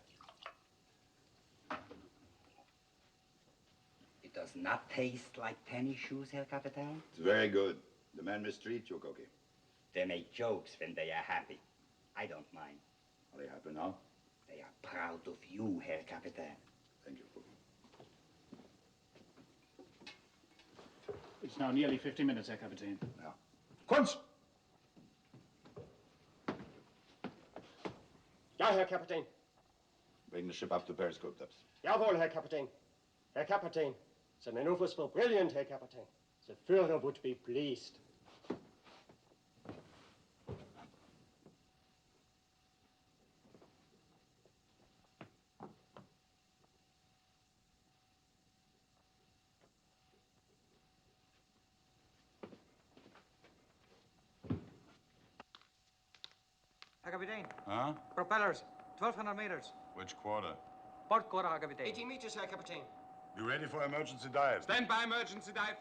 It does not taste like tennis shoes, Herr Kapitän. It's very good. The man mistreats you, Koki. They make jokes when they are happy. I don't mind. Are they happy now? They are proud of you, Herr Kapitän. Thank you, Koki. It's now nearly 50 minutes, Herr Kapitän. Ja. Kunz! Ja, Herr Kapitän. Bring the ship up to periscope depth. Jawohl, Herr Kapitän. Herr Kapitän, the maneuvers were brilliant, Herr Kapitän. The Führer would be pleased. Herr Herr Kapitän. Huh? Propellers, 1,200 meters. Which quarter? Port quarter, Herr Kapitän. 18 meters, Herr Kapitän. You ready for emergency dive? Stand by emergency dive.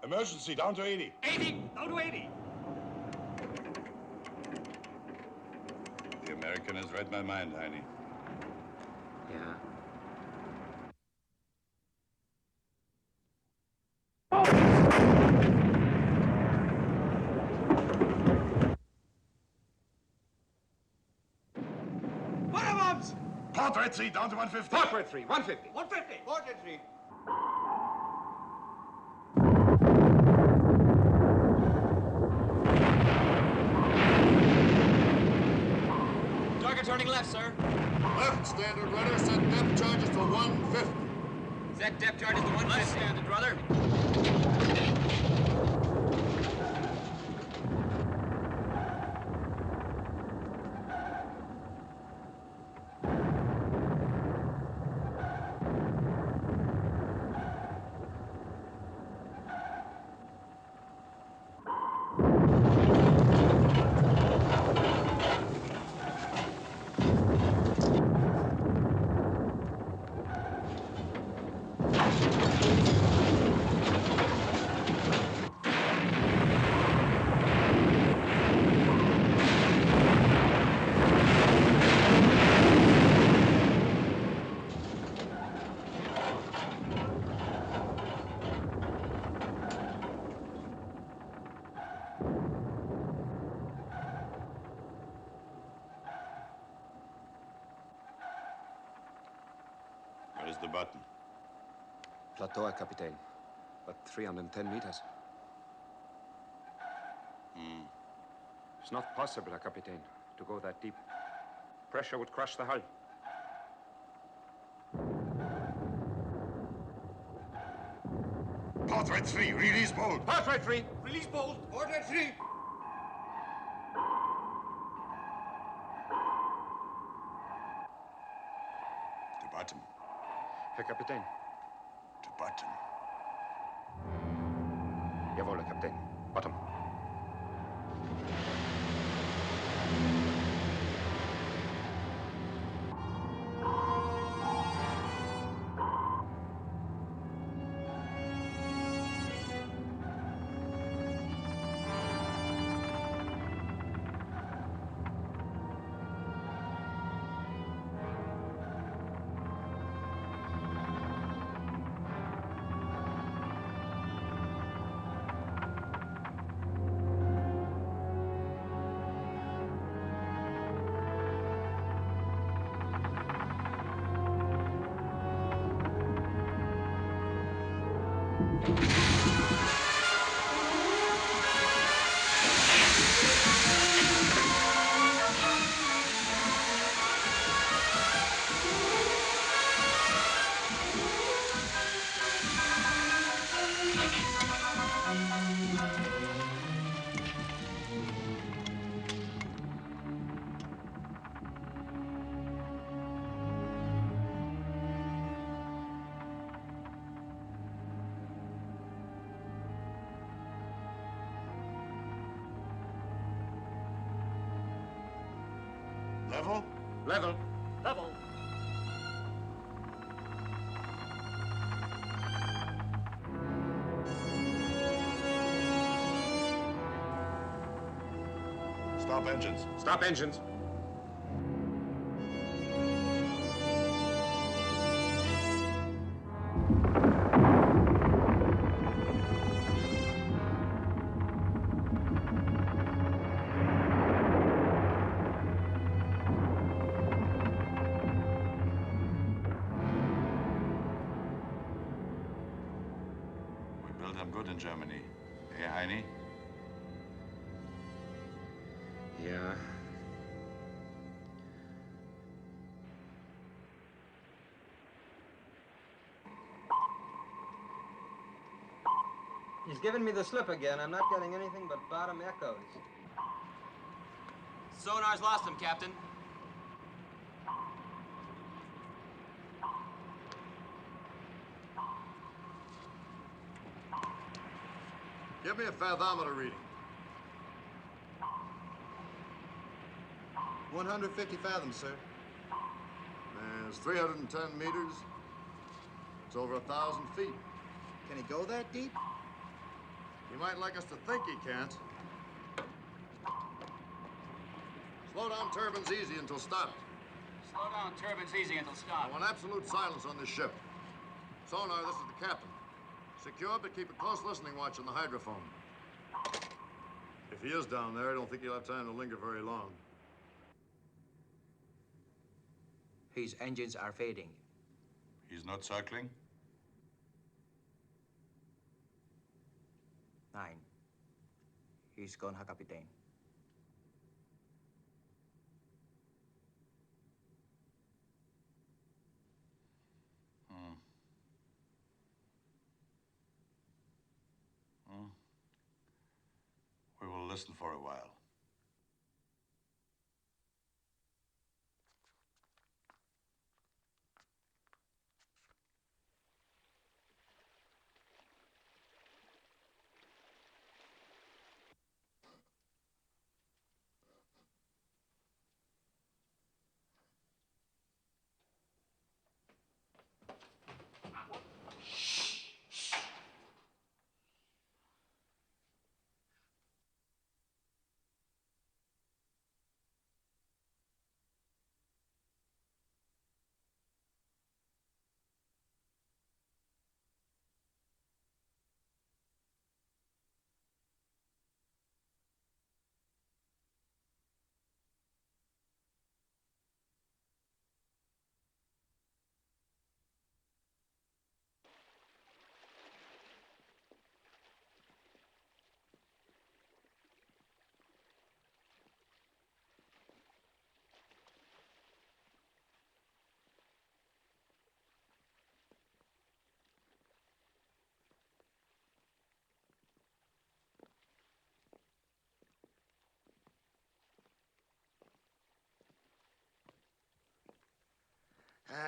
Emergency, down to 80. 80, down to 80. The American has read my mind, Heine. Yeah. Bottom-ups! Portrait 3, down to 150. Portrait 3, 150. 150. Portrait 3. Target turning left, sir. Left, standard rudder. Set depth charges to 150. Set depth charges to 150. Left, standard rudder. Where's the button? Plateau, Herr Kapitän. But 310 meters. It's not possible, Herr Kapitän, to go that deep. Pressure would crush the hull. Portrait 3, release bolt. Portrait 3, release bolt. Portrait 3. To bottom. Herr Kapitän. To bottom. Jawohl, Herr Kapitän. Bottom. Level? Level. Level. Stop engines. Stop engines. Good in Germany. Eh, Heine? Yeah. He's given me the slip again. I'm not getting anything but bottom echoes. Sonar's lost him, Captain. Give me a fathometer reading. 150 fathoms, sir. It's 310 meters. It's over 1,000 feet. Can he go that deep? He might like us to think he can't. Slow down turbines easy until stopped. Slow down turbines easy until I stopped. want absolute silence on this ship. Sonar, this is the captain. Secure, but keep a close listening watch on the hydrophone. If he is down there, I don't think he'll have time to linger very long. His engines are fading. He's not circling? 9. He's gone, Herr Kapitän. We will listen for a while.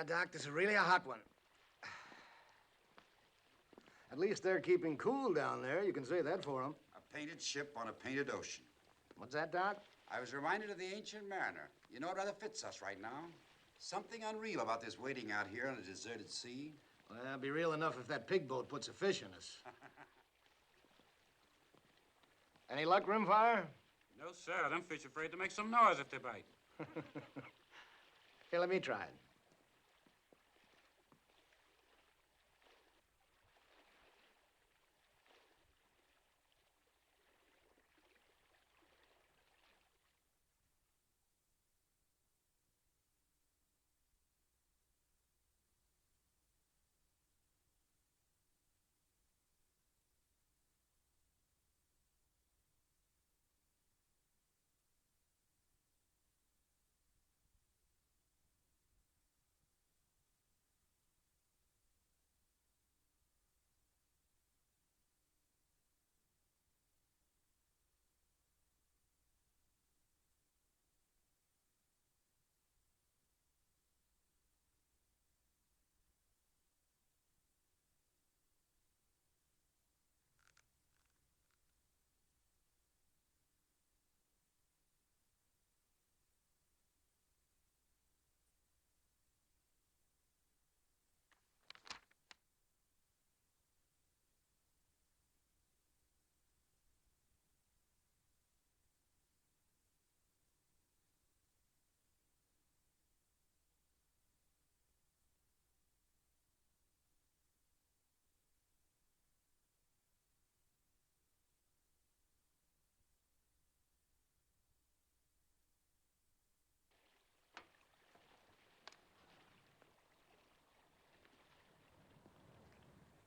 Doc, this is really a hot one. At least they're keeping cool down there. You can say that for them. A painted ship on a painted ocean. What's that, Doc? I was reminded of the ancient mariner. You know, it rather fits us right now. Something unreal about this waiting out here on a deserted sea. Well, it'll be real enough if that pig boat puts a fish in us. Any luck, Rimfire? No, sir. Them fish afraid to make some noise if they bite. Here, let me try it.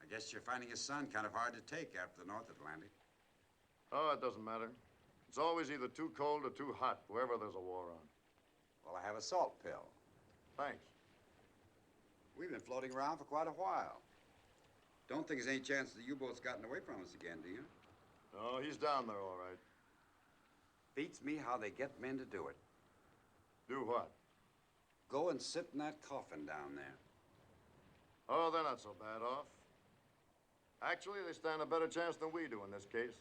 I guess you're finding his sun kind of hard to take after the North Atlantic. Oh, it doesn't matter. It's always either too cold or too hot, wherever there's a war on. Well, I have a salt pill. Thanks. We've been floating around for quite a while. Don't think there's any chance the U-boat's gotten away from us again, do you? No, he's down there all right. Beats me how they get men to do it. Do what? Go and sit in that coffin down there. Oh, they're not so bad off. Actually, they stand a better chance than we do in this case.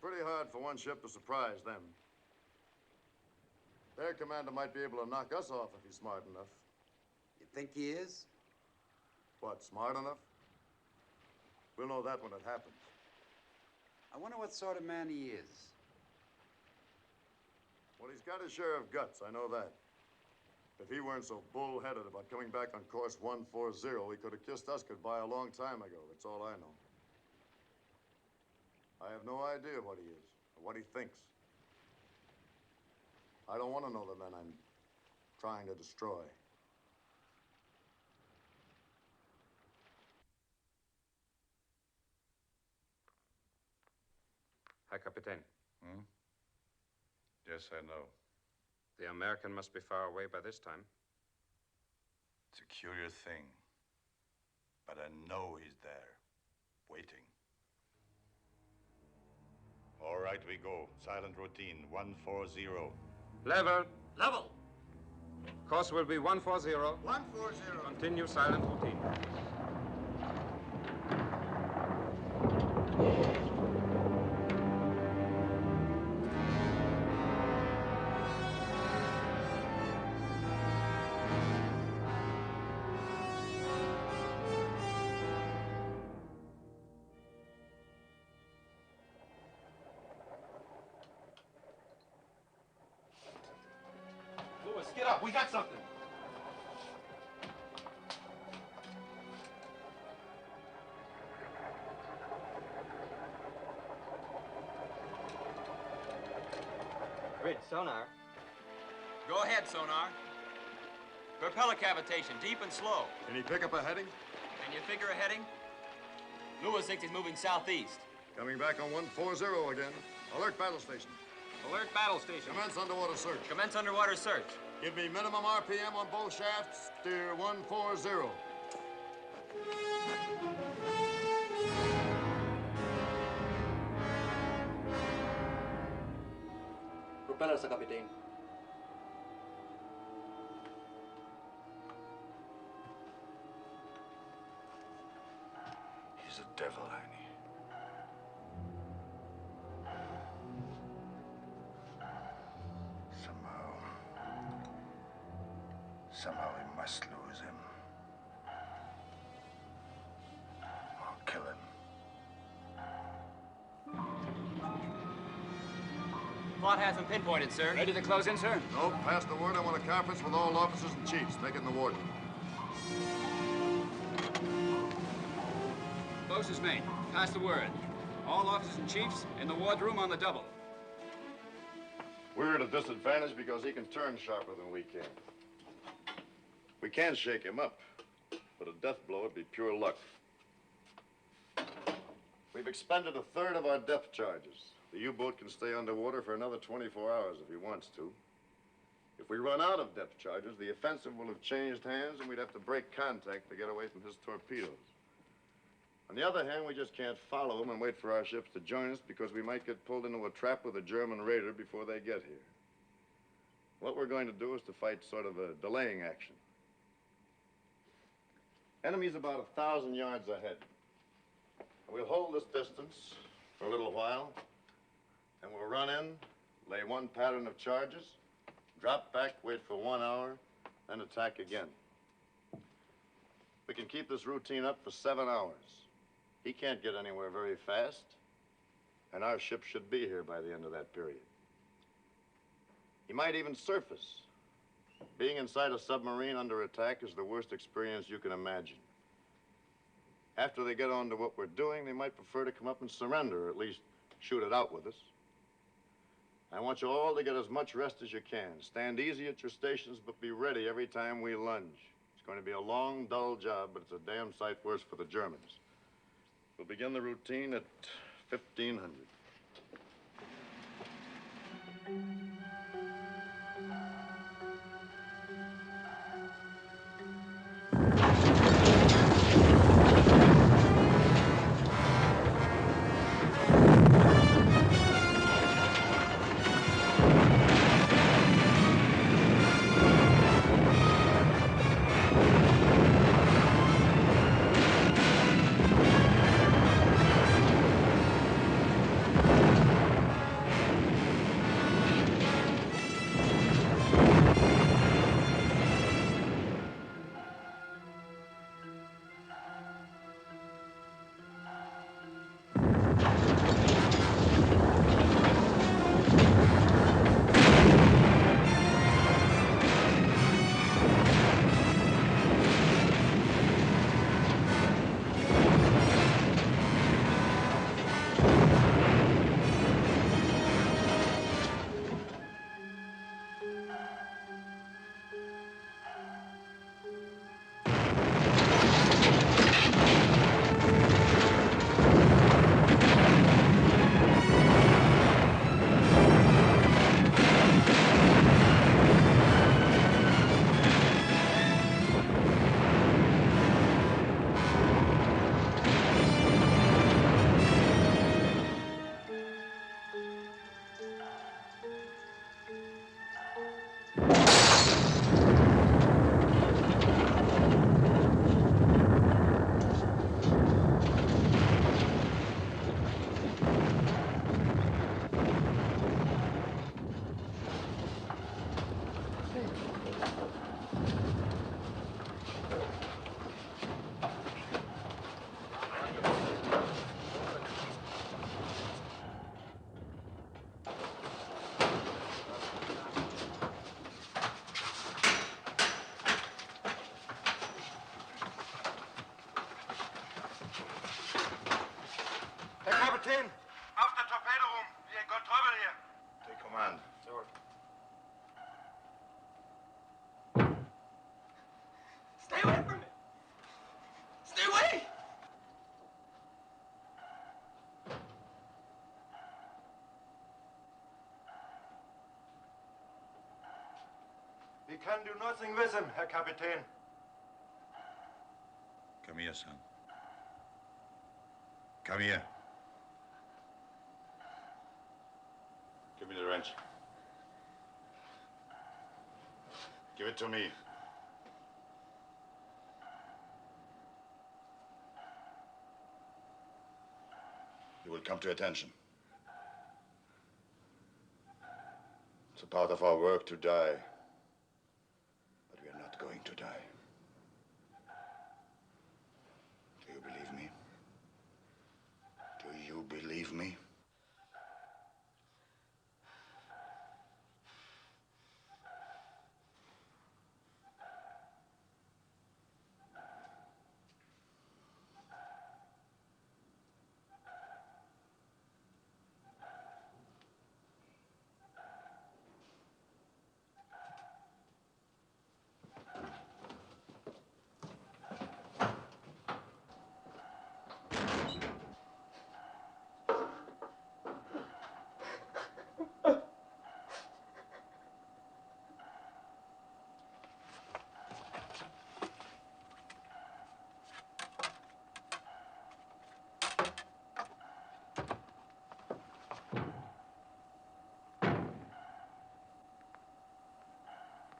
Pretty hard for one ship to surprise them. Their commander might be able to knock us off if he's smart enough. You think he is? What, smart enough? We'll know that when it happens. I wonder what sort of man he is. Well, he's got his share of guts, I know that. If he weren't so bull-headed about coming back on course 140, he could have kissed us goodbye a long time ago. That's all I know. I have no idea what he is or what he thinks. I don't want to know the men I'm trying to destroy. Hi, Captain. Hmm? Yes, I know. The American must be far away by this time. It's a curious thing. But I know he's there, waiting. All right, we go. Silent routine, 140. Level. Level. Course will be 140. 140. Continue silent routine. Get up, we got something. Grid, sonar. Go ahead, sonar. Propeller cavitation, deep and slow. Can he pick up a heading? Can you figure a heading? Lewis thinks he's moving southeast. Coming back on 140 again. Alert battle station. Alert battle station. Commence underwater search. Commence underwater search. Give me minimum RPM on both shafts. Steer 140. Propeller, Sir Captain. He's a devil, Annie. Somehow we must lose him. Or kill him. Plot has been pinpointed, sir. Ready to close in, sir? Nope, pass the word. I want a conference with all officers and chiefs. Make it in the warden. Closest mate. Pass the word. All officers and chiefs in the wardroom on the double. We're at a disadvantage because he can turn sharper than we can. We can shake him up, but a death blow would be pure luck. We've expended a third of our depth charges. The U-boat can stay underwater for another 24 hours if he wants to. If we run out of depth charges, the offensive will have changed hands and we'd have to break contact to get away from his torpedoes. On the other hand, we just can't follow him and wait for our ships to join us because we might get pulled into a trap with a German raider before they get here. What we're going to do is to fight sort of a delaying action. Enemy's about 1,000 yards ahead. We'll hold this distance for a little while, and we'll run in, lay one pattern of charges, drop back, wait for 1 hour, then attack again. We can keep this routine up for 7 hours. He can't get anywhere very fast, and our ship should be here by the end of that period. He might even surface. Being inside a submarine under attack is the worst experience you can imagine. After they get on to what we're doing, they might prefer to come up and surrender, or at least shoot it out with us. I want you all to get as much rest as you can. Stand easy at your stations, but be ready every time we lunge. It's going to be a long, dull job, but it's a damn sight worse for the Germans. We'll begin the routine at 1500. Kapitän. Auf der Torpedo rum. Wir got trouble here. Take command. Sure. Stay away from me! Stay away! We can do nothing with him, Herr Kapitän. Come here, son. Come here. Give me the wrench. Give it to me. You will come to attention. It's a part of our work to die. But we are not going to die. Do you believe me? Do you believe me?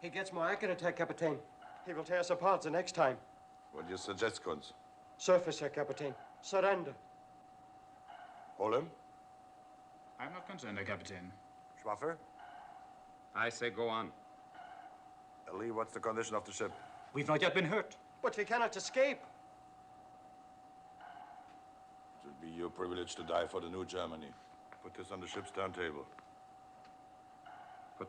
He gets more accurate, Herr Kapitän. He will tear us apart the next time. What do you suggest, Kunz? Surface, Herr Kapitän. Surrender. Hold him. I'm not concerned, Herr Kapitän. Schwaffer? I say go on. Lee, what's the condition of the ship? We've not yet been hurt. But we cannot escape. It will be your privilege to die for the new Germany. Put this on the ship's turntable. But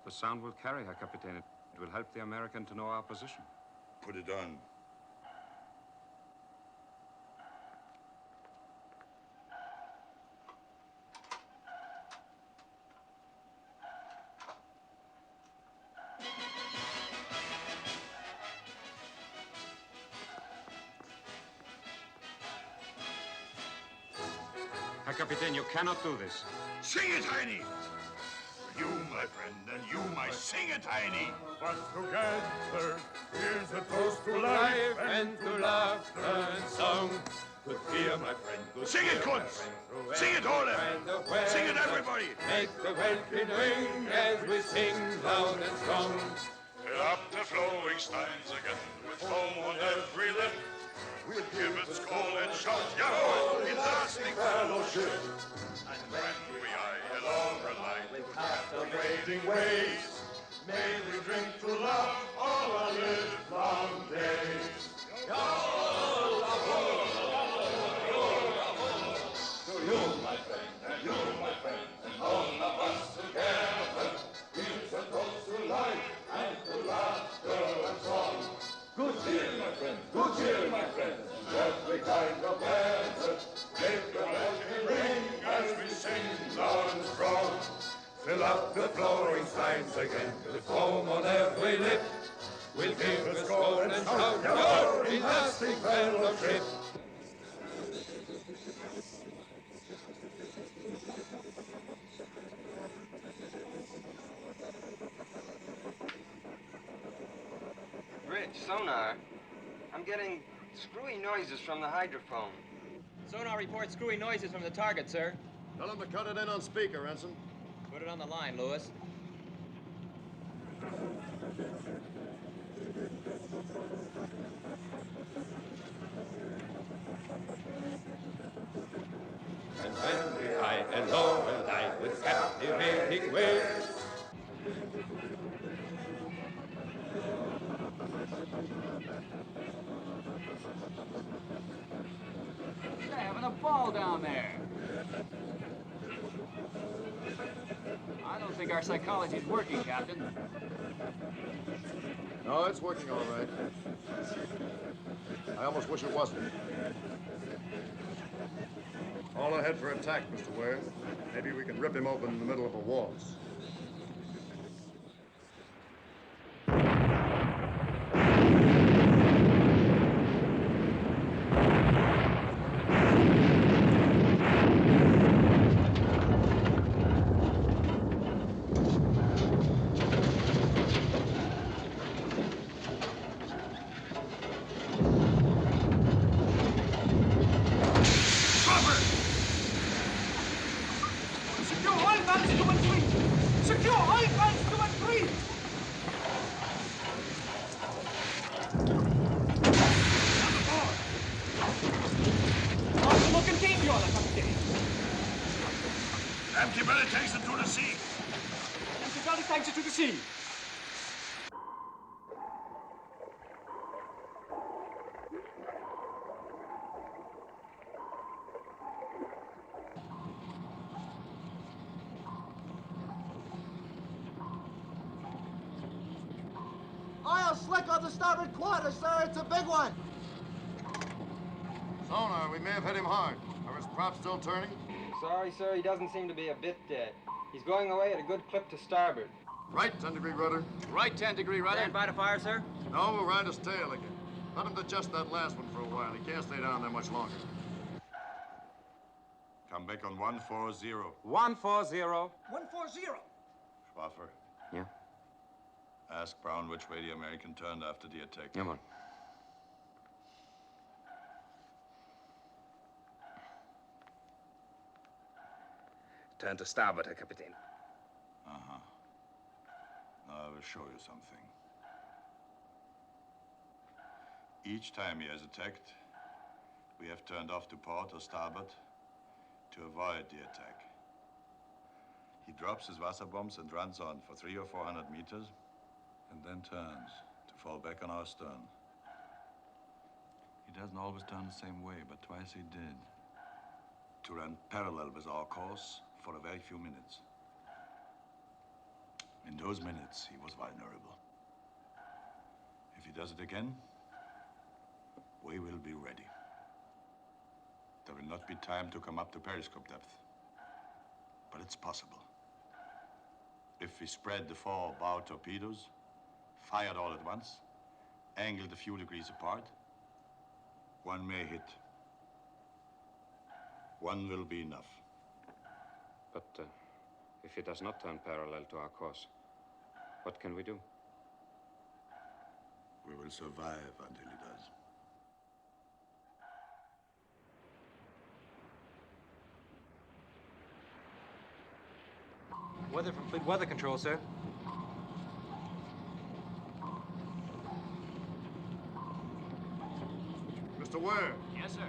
the sound will carry, Herr Kapitän. It will help the American to know our position. Put it on. Herr Kapitän, you cannot do this. Sing it, Heini! You, my friend, and you, my sing-it-Heini! But together, here's a toast to life and to laughter and song. Good cheer, my friend, good Sing it, cheer, my Kunz! friend, through Sing it, every Ole! kind of weather. Sing it, everybody! Make the welkin ring as we sing loud and strong. Fill up the flowing steins again with foam on every lip. We'll give it skull and shout, Yahoo! In lasting fellowship. And when we eye along the line with captivating ways, may we drink to love all our livelong days. To you, my friend, and you, my friend, and all of us together. Here's a toast to life and to laughter and song. Good cheer, my friend, good cheer, my friend, every kind of weather. Make the welkin ring as we sing loud and strong. Fill up the flowing steins again with foam on every lip. We'll give a score and shout, Yahoo! In lasting fellowship. Rich, sonar. I'm getting screwy noises from the hydrophone. Sonar reports screwy noises from the target, sir. Tell him to cut it in on speaker, Ensign. Put it on the line, Lewis. And when we high and low and light with captivating ways. They're having a ball down there. I don't think our psychology is working, Captain. No, it's working all right. I almost wish it wasn't. All ahead for attack, Mr. Ware. Maybe we can rip him open in the middle of a waltz. Empty belly takes it to the sea. Empty belly takes it to the sea. Oil slick on the starboard quarter, sir. It's a big one. Sonar, we may have hit him hard. Are his props still turning? Sorry, sir, he doesn't seem to be a bit dead. He's going away at a good clip to starboard. Right 10-degree rudder. Right 10-degree rudder. Stand by to fire, sir. No, we'll ride his tail again. Let him adjust that last one for a while. He can't stay down there much longer. Come back on 140. 140. 140. Schwaffer. Yeah? Ask Brown which way the American turned after the attack. Come on. Turn to starboard, Herr Kapitän. Uh-huh. Now I will show you something. Each time he has attacked, we have turned off to port or starboard to avoid the attack. He drops his Wasserbombs and runs on for 300 or 400 meters and then turns to fall back on our stern. He doesn't always turn the same way, but twice he did. To run parallel with our course for a very few minutes. In those minutes, he was vulnerable. If he does it again, we will be ready. There will not be time to come up to periscope depth, but it's possible. If we spread the 4 bow torpedoes, fired all at once, angled a few degrees apart, one may hit. One will be enough. But if he does not turn parallel to our course, what can we do? We will survive until he does. Weather from Fleet Weather Control, sir. Mr. Ware. Yes, sir.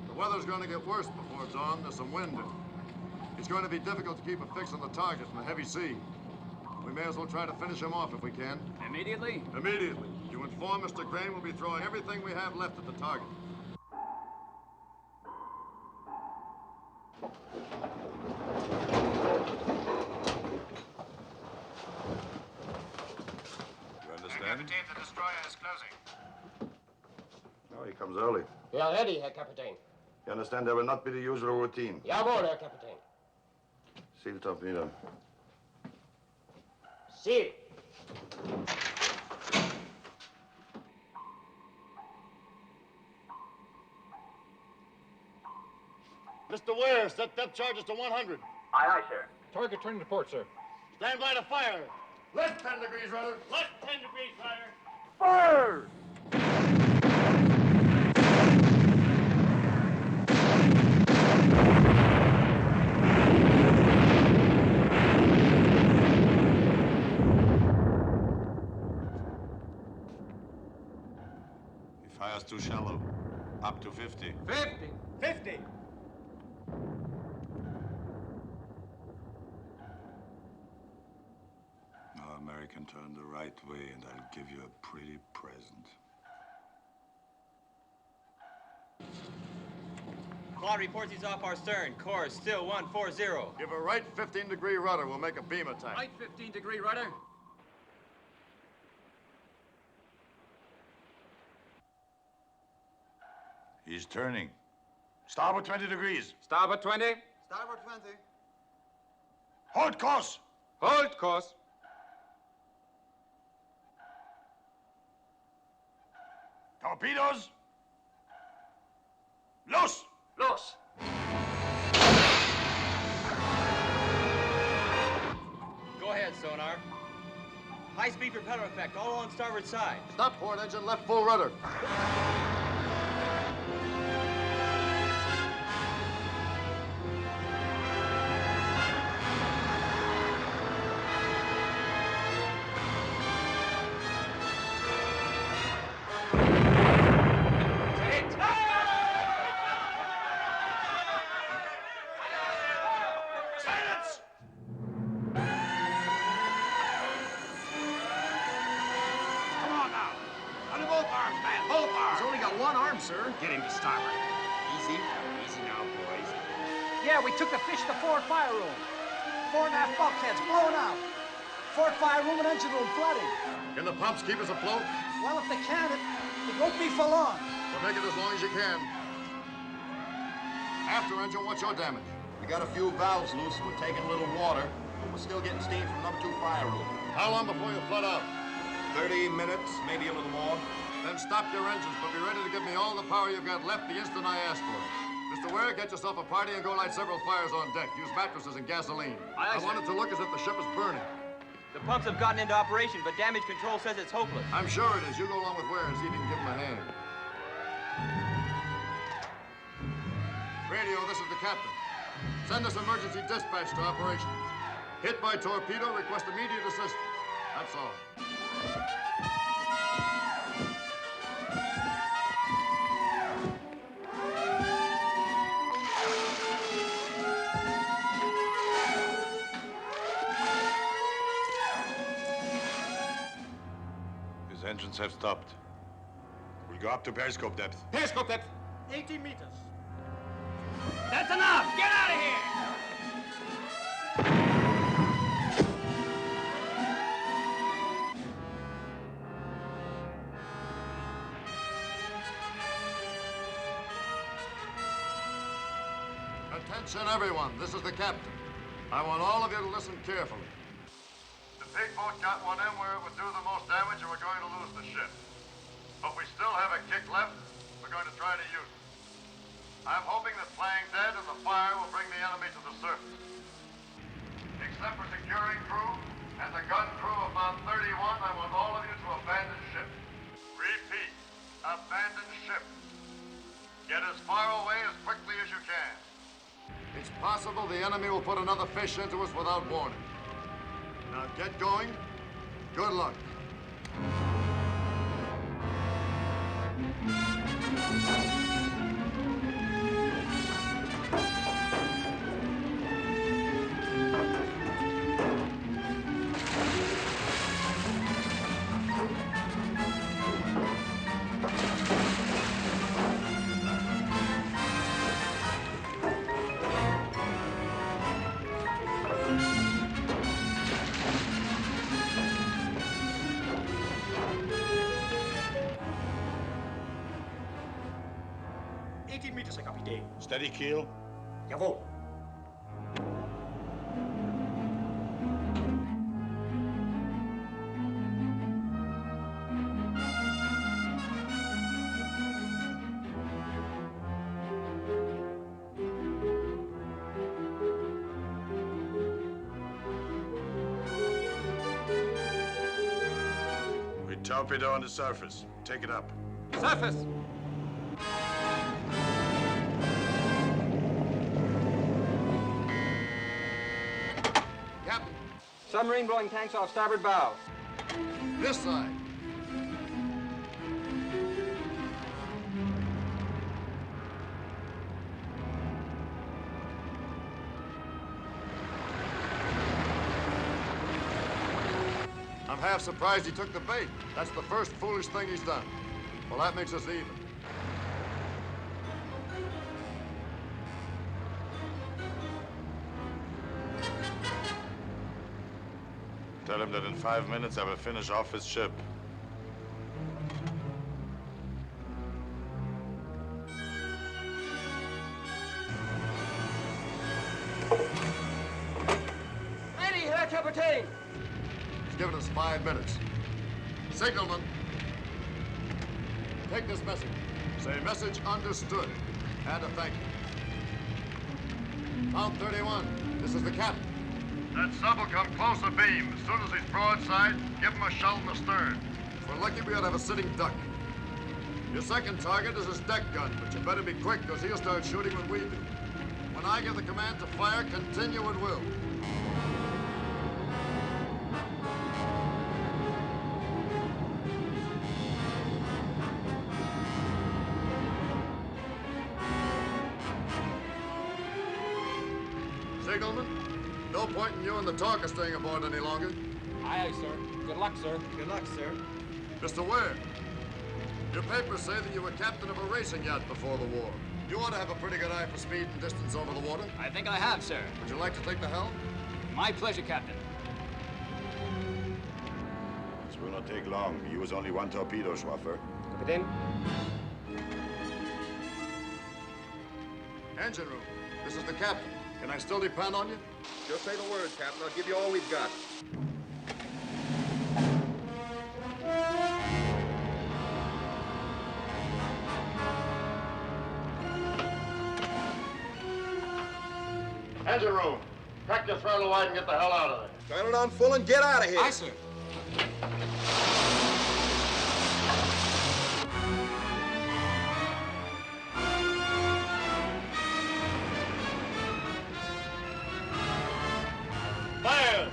The weather's going to get worse before it's on. There's some wind. It's going to be difficult to keep a fix on the target in the heavy sea. We may as well try to finish him off if we can. Immediately? Immediately. You inform Mr. Crane we'll be throwing everything we have left at the target. You understand? Captain, the destroyer is closing. No, he comes early. We are ready, Herr Kapitän. You understand there will not be the usual routine. Jawohl, Herr Kapitän. Seal torpedo. Seal. Mr. Ware, set depth charges to 100. Aye, aye, sir. Target turning to port, sir. Stand by to fire. Left 10 degrees, rudder. Left 10 degrees, fire. Fire! He fires too shallow. Up to 50. 50. 50. Now, American, turn the right way, and I'll give you a pretty present. Squad reports he's off our stern. Course still 140. Give a right 15-degree rudder. We'll make a beam attack. Right 15-degree rudder. He's turning. Starboard 20 degrees. Starboard 20. Starboard 20. Hold course. Hold course. Torpedoes. Loose. Los! Go ahead, sonar. High-speed propeller effect, all on starboard side. Stop port engine, left full rudder. Sir. Get him to starboard. Easy. Easy now, boys. Yeah, we took the fish to the forward fire room. 4.5 bulkheads blowing out. Forward fire room and engine room flooding. Can the pumps keep us afloat? Well, if they can, it won't be for long. Well, make it as long as you can. After engine, what's your damage? We got a few valves loose. We're taking a little water, but we're still getting steam from number 2 fire room. How long before you flood out? 30 minutes, maybe a little more. Then stop your engines, but be ready to give me all the power you've got left the instant I ask for it. Mr. Ware, get yourself a party and go light several fires on deck. Use mattresses and gasoline. I want it to look as if the ship is burning. The pumps have gotten into operation, but damage control says it's hopeless. I'm sure it is. You go along with Ware and see if you can give him a hand. Radio, this is the captain. Send us emergency dispatch to operations. Hit by torpedo, request immediate assistance. That's all. Engines have stopped. We'll go up to periscope depth. Periscope depth. 18 meters. That's enough. Get out of here. Attention, everyone. This is the captain. I want all of you to listen carefully. The big boat got one in where it would do the most damage, and we're going to lose the ship. But we still have a kick left. We're going to try to use it. I'm hoping that playing dead and the fire will bring the enemy to the surface. Except for securing crew and the gun crew of Mount 31, I want all of you to abandon ship. Repeat, abandon ship. Get as far away as quickly as you can. It's possible the enemy will put another fish into us without warning. Now get going. Good luck. Steady keel. Jawohl. We torpedo on the surface. Take it up. Surface. Captain. Submarine blowing tanks off starboard bow. This side. I'm half surprised he took the bait. That's the first foolish thing he's done. Well, that makes us even. Tell him that in 5 minutes I will finish off his ship. Ready, Herr Kapitän! He's given us 5 minutes. Signalman, take this message. Say message understood. And a thank you. Mount 31, this is the captain. That sub will come close abeam. As soon as he's broadside, give him a shell in the stern. If we're lucky, we ought to have a sitting duck. Your second target is his deck gun, but you better be quick, because he'll start shooting when we do. When I give the command to fire, continue at will. Signalman, no point in you and the talker staying aboard any longer. Aye, aye, sir. Good luck, sir. Good luck, sir. Mr. Ware, your papers say that you were captain of a racing yacht before the war. You ought to have a pretty good eye for speed and distance over the water. I think I have, sir. Would you like to take the helm? My pleasure, Captain. This will not take long. We use only one torpedo, Schwaffer. Kapitän? Engine room, this is the captain. Can I still depend on you? Just say the word, Captain. I'll give you all we've got. Engine room, crack your throttle wide and get the hell out of there. Turn it on full and get out of here. Aye, sir. Fire!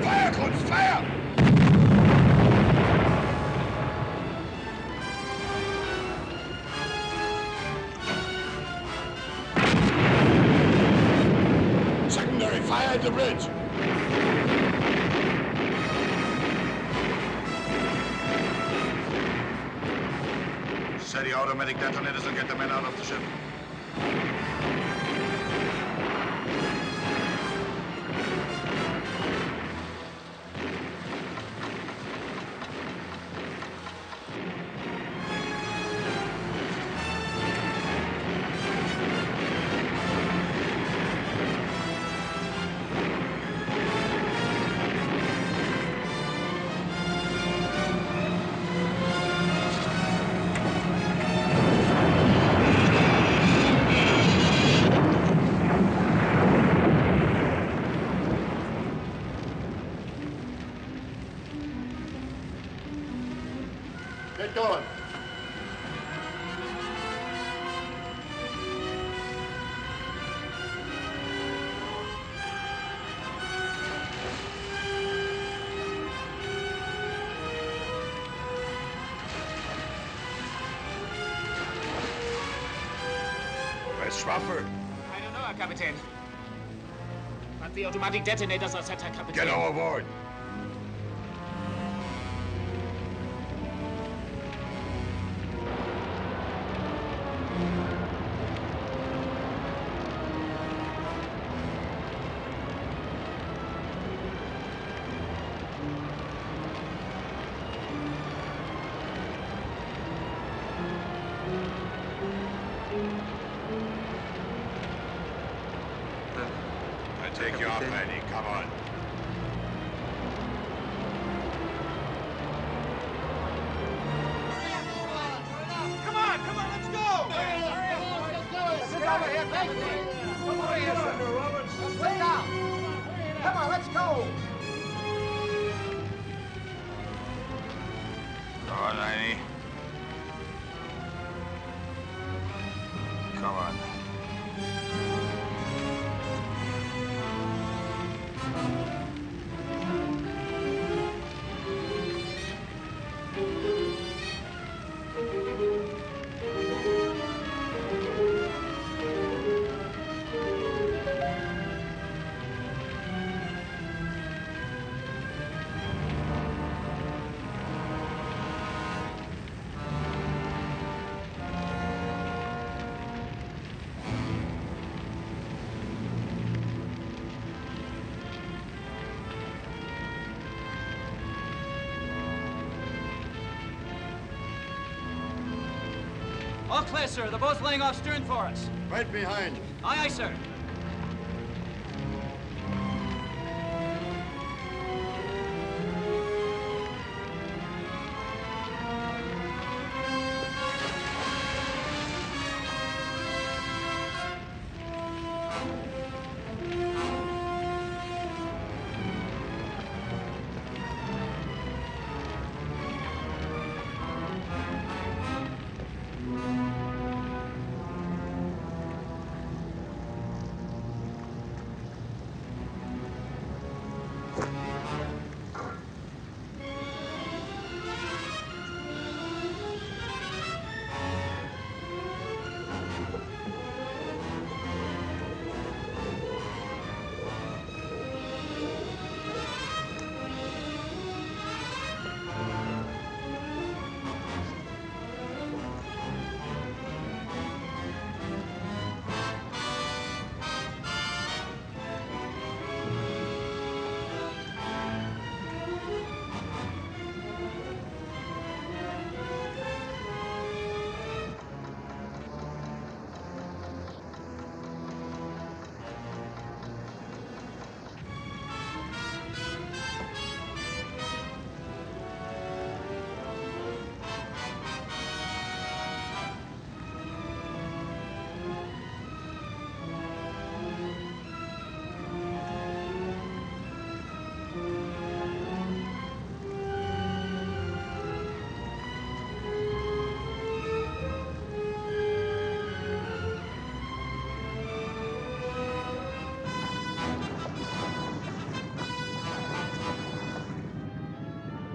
Fire, Curt, fire! Secondary fire at the bridge. Steady automatic detonators will get the men out of the ship. Get going. Where's Schwaffer? I don't know, Herr Kapitän. But the automatic detonators are set, Herr Kapitän. Get overboard. Take you off, Eddie. Come on. Come on, let's go! Sit over here, come over here, sir. Sit down. Come on, let's go. Come on, Annie. Come on. All clear, sir. The boat's laying off stern for us. Right behind you. Aye, aye, sir.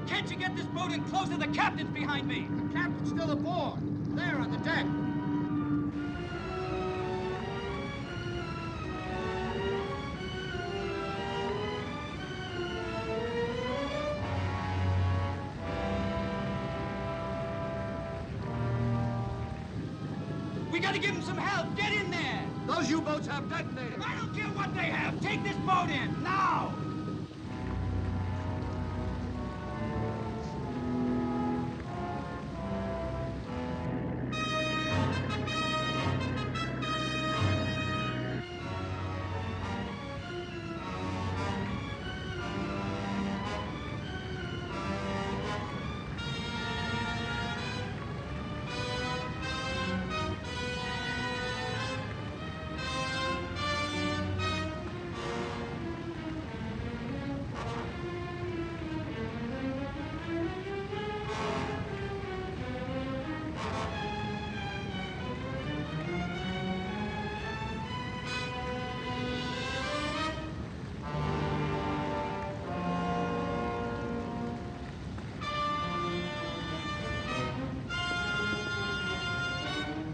Can't you get this boat in closer? The captain's behind me. The captain's still aboard. There on the deck. We gotta give him some help. Get in there. Those U-boats have detonators. I don't care what they have. Take this boat in, now.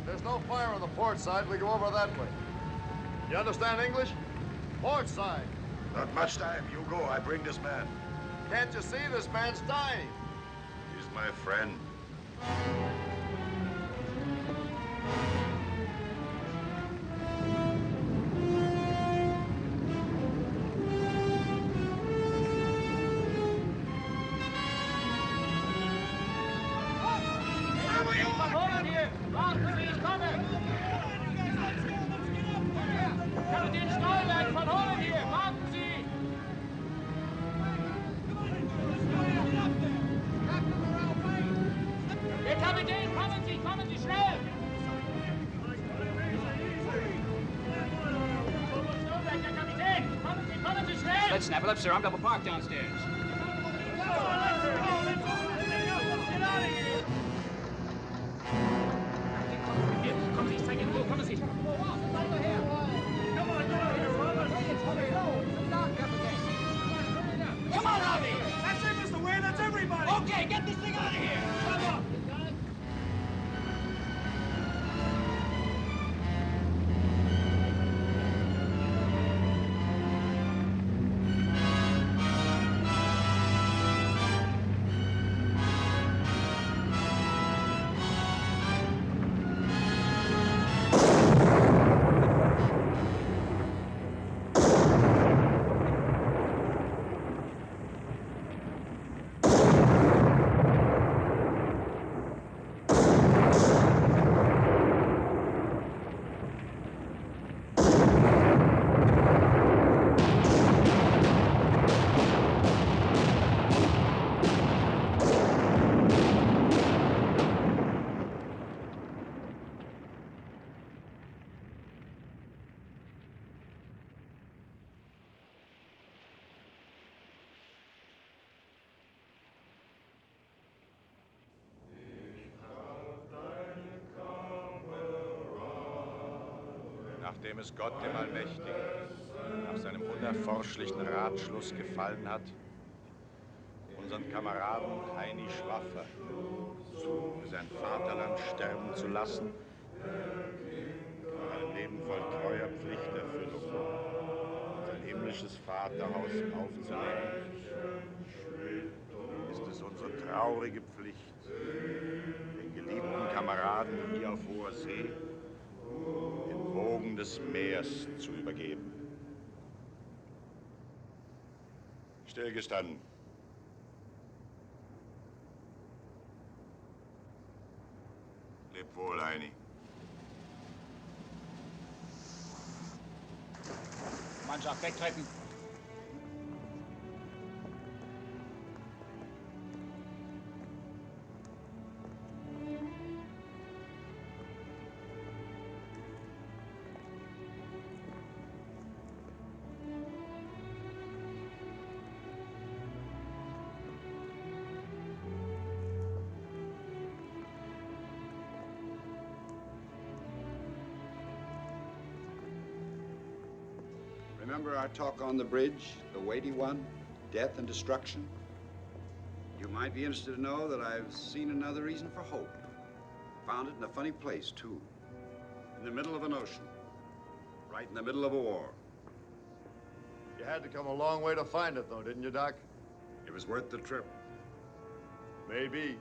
There's no fire on the port side. We go over that way. You understand English? Port side. Not much time. You go. I bring this man. Can't you see this man's dying? He's my friend. Let's snap it up, sir. I'm double parked downstairs. Come on, Robbie! That's it, Mr. Wayne. That's everybody. Okay, get this thing out of here. Come on. Nachdem es Gott, dem Allmächtigen, nach seinem unerforschlichen Ratschluss gefallen hat, unseren Kameraden Heini Schwaffer für sein Vaterland sterben zu lassen, nach einem Leben voll treuer Pflichterfüllung sein himmlisches Vaterhaus aufzunehmen, ist es unsere traurige Pflicht, den geliebten Kameraden hier auf hoher See den Wogen des Meers zu übergeben. Stillgestanden. Leb wohl, Heini. Mannschaft, wegtreten. Remember our talk on the bridge, the weighty one, death and destruction? You might be interested to know that I've seen another reason for hope. Found it in a funny place, too. In the middle of an ocean. Right in the middle of a war. You had to come a long way to find it, though, didn't you, Doc? It was worth the trip. Maybe.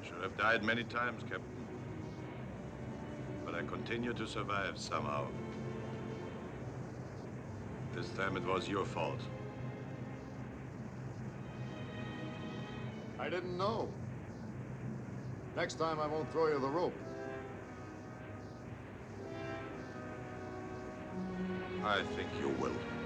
Should have died many times, Captain. But I continue to survive somehow. This time it was your fault. I didn't know. Next time I won't throw you the rope. I think you will.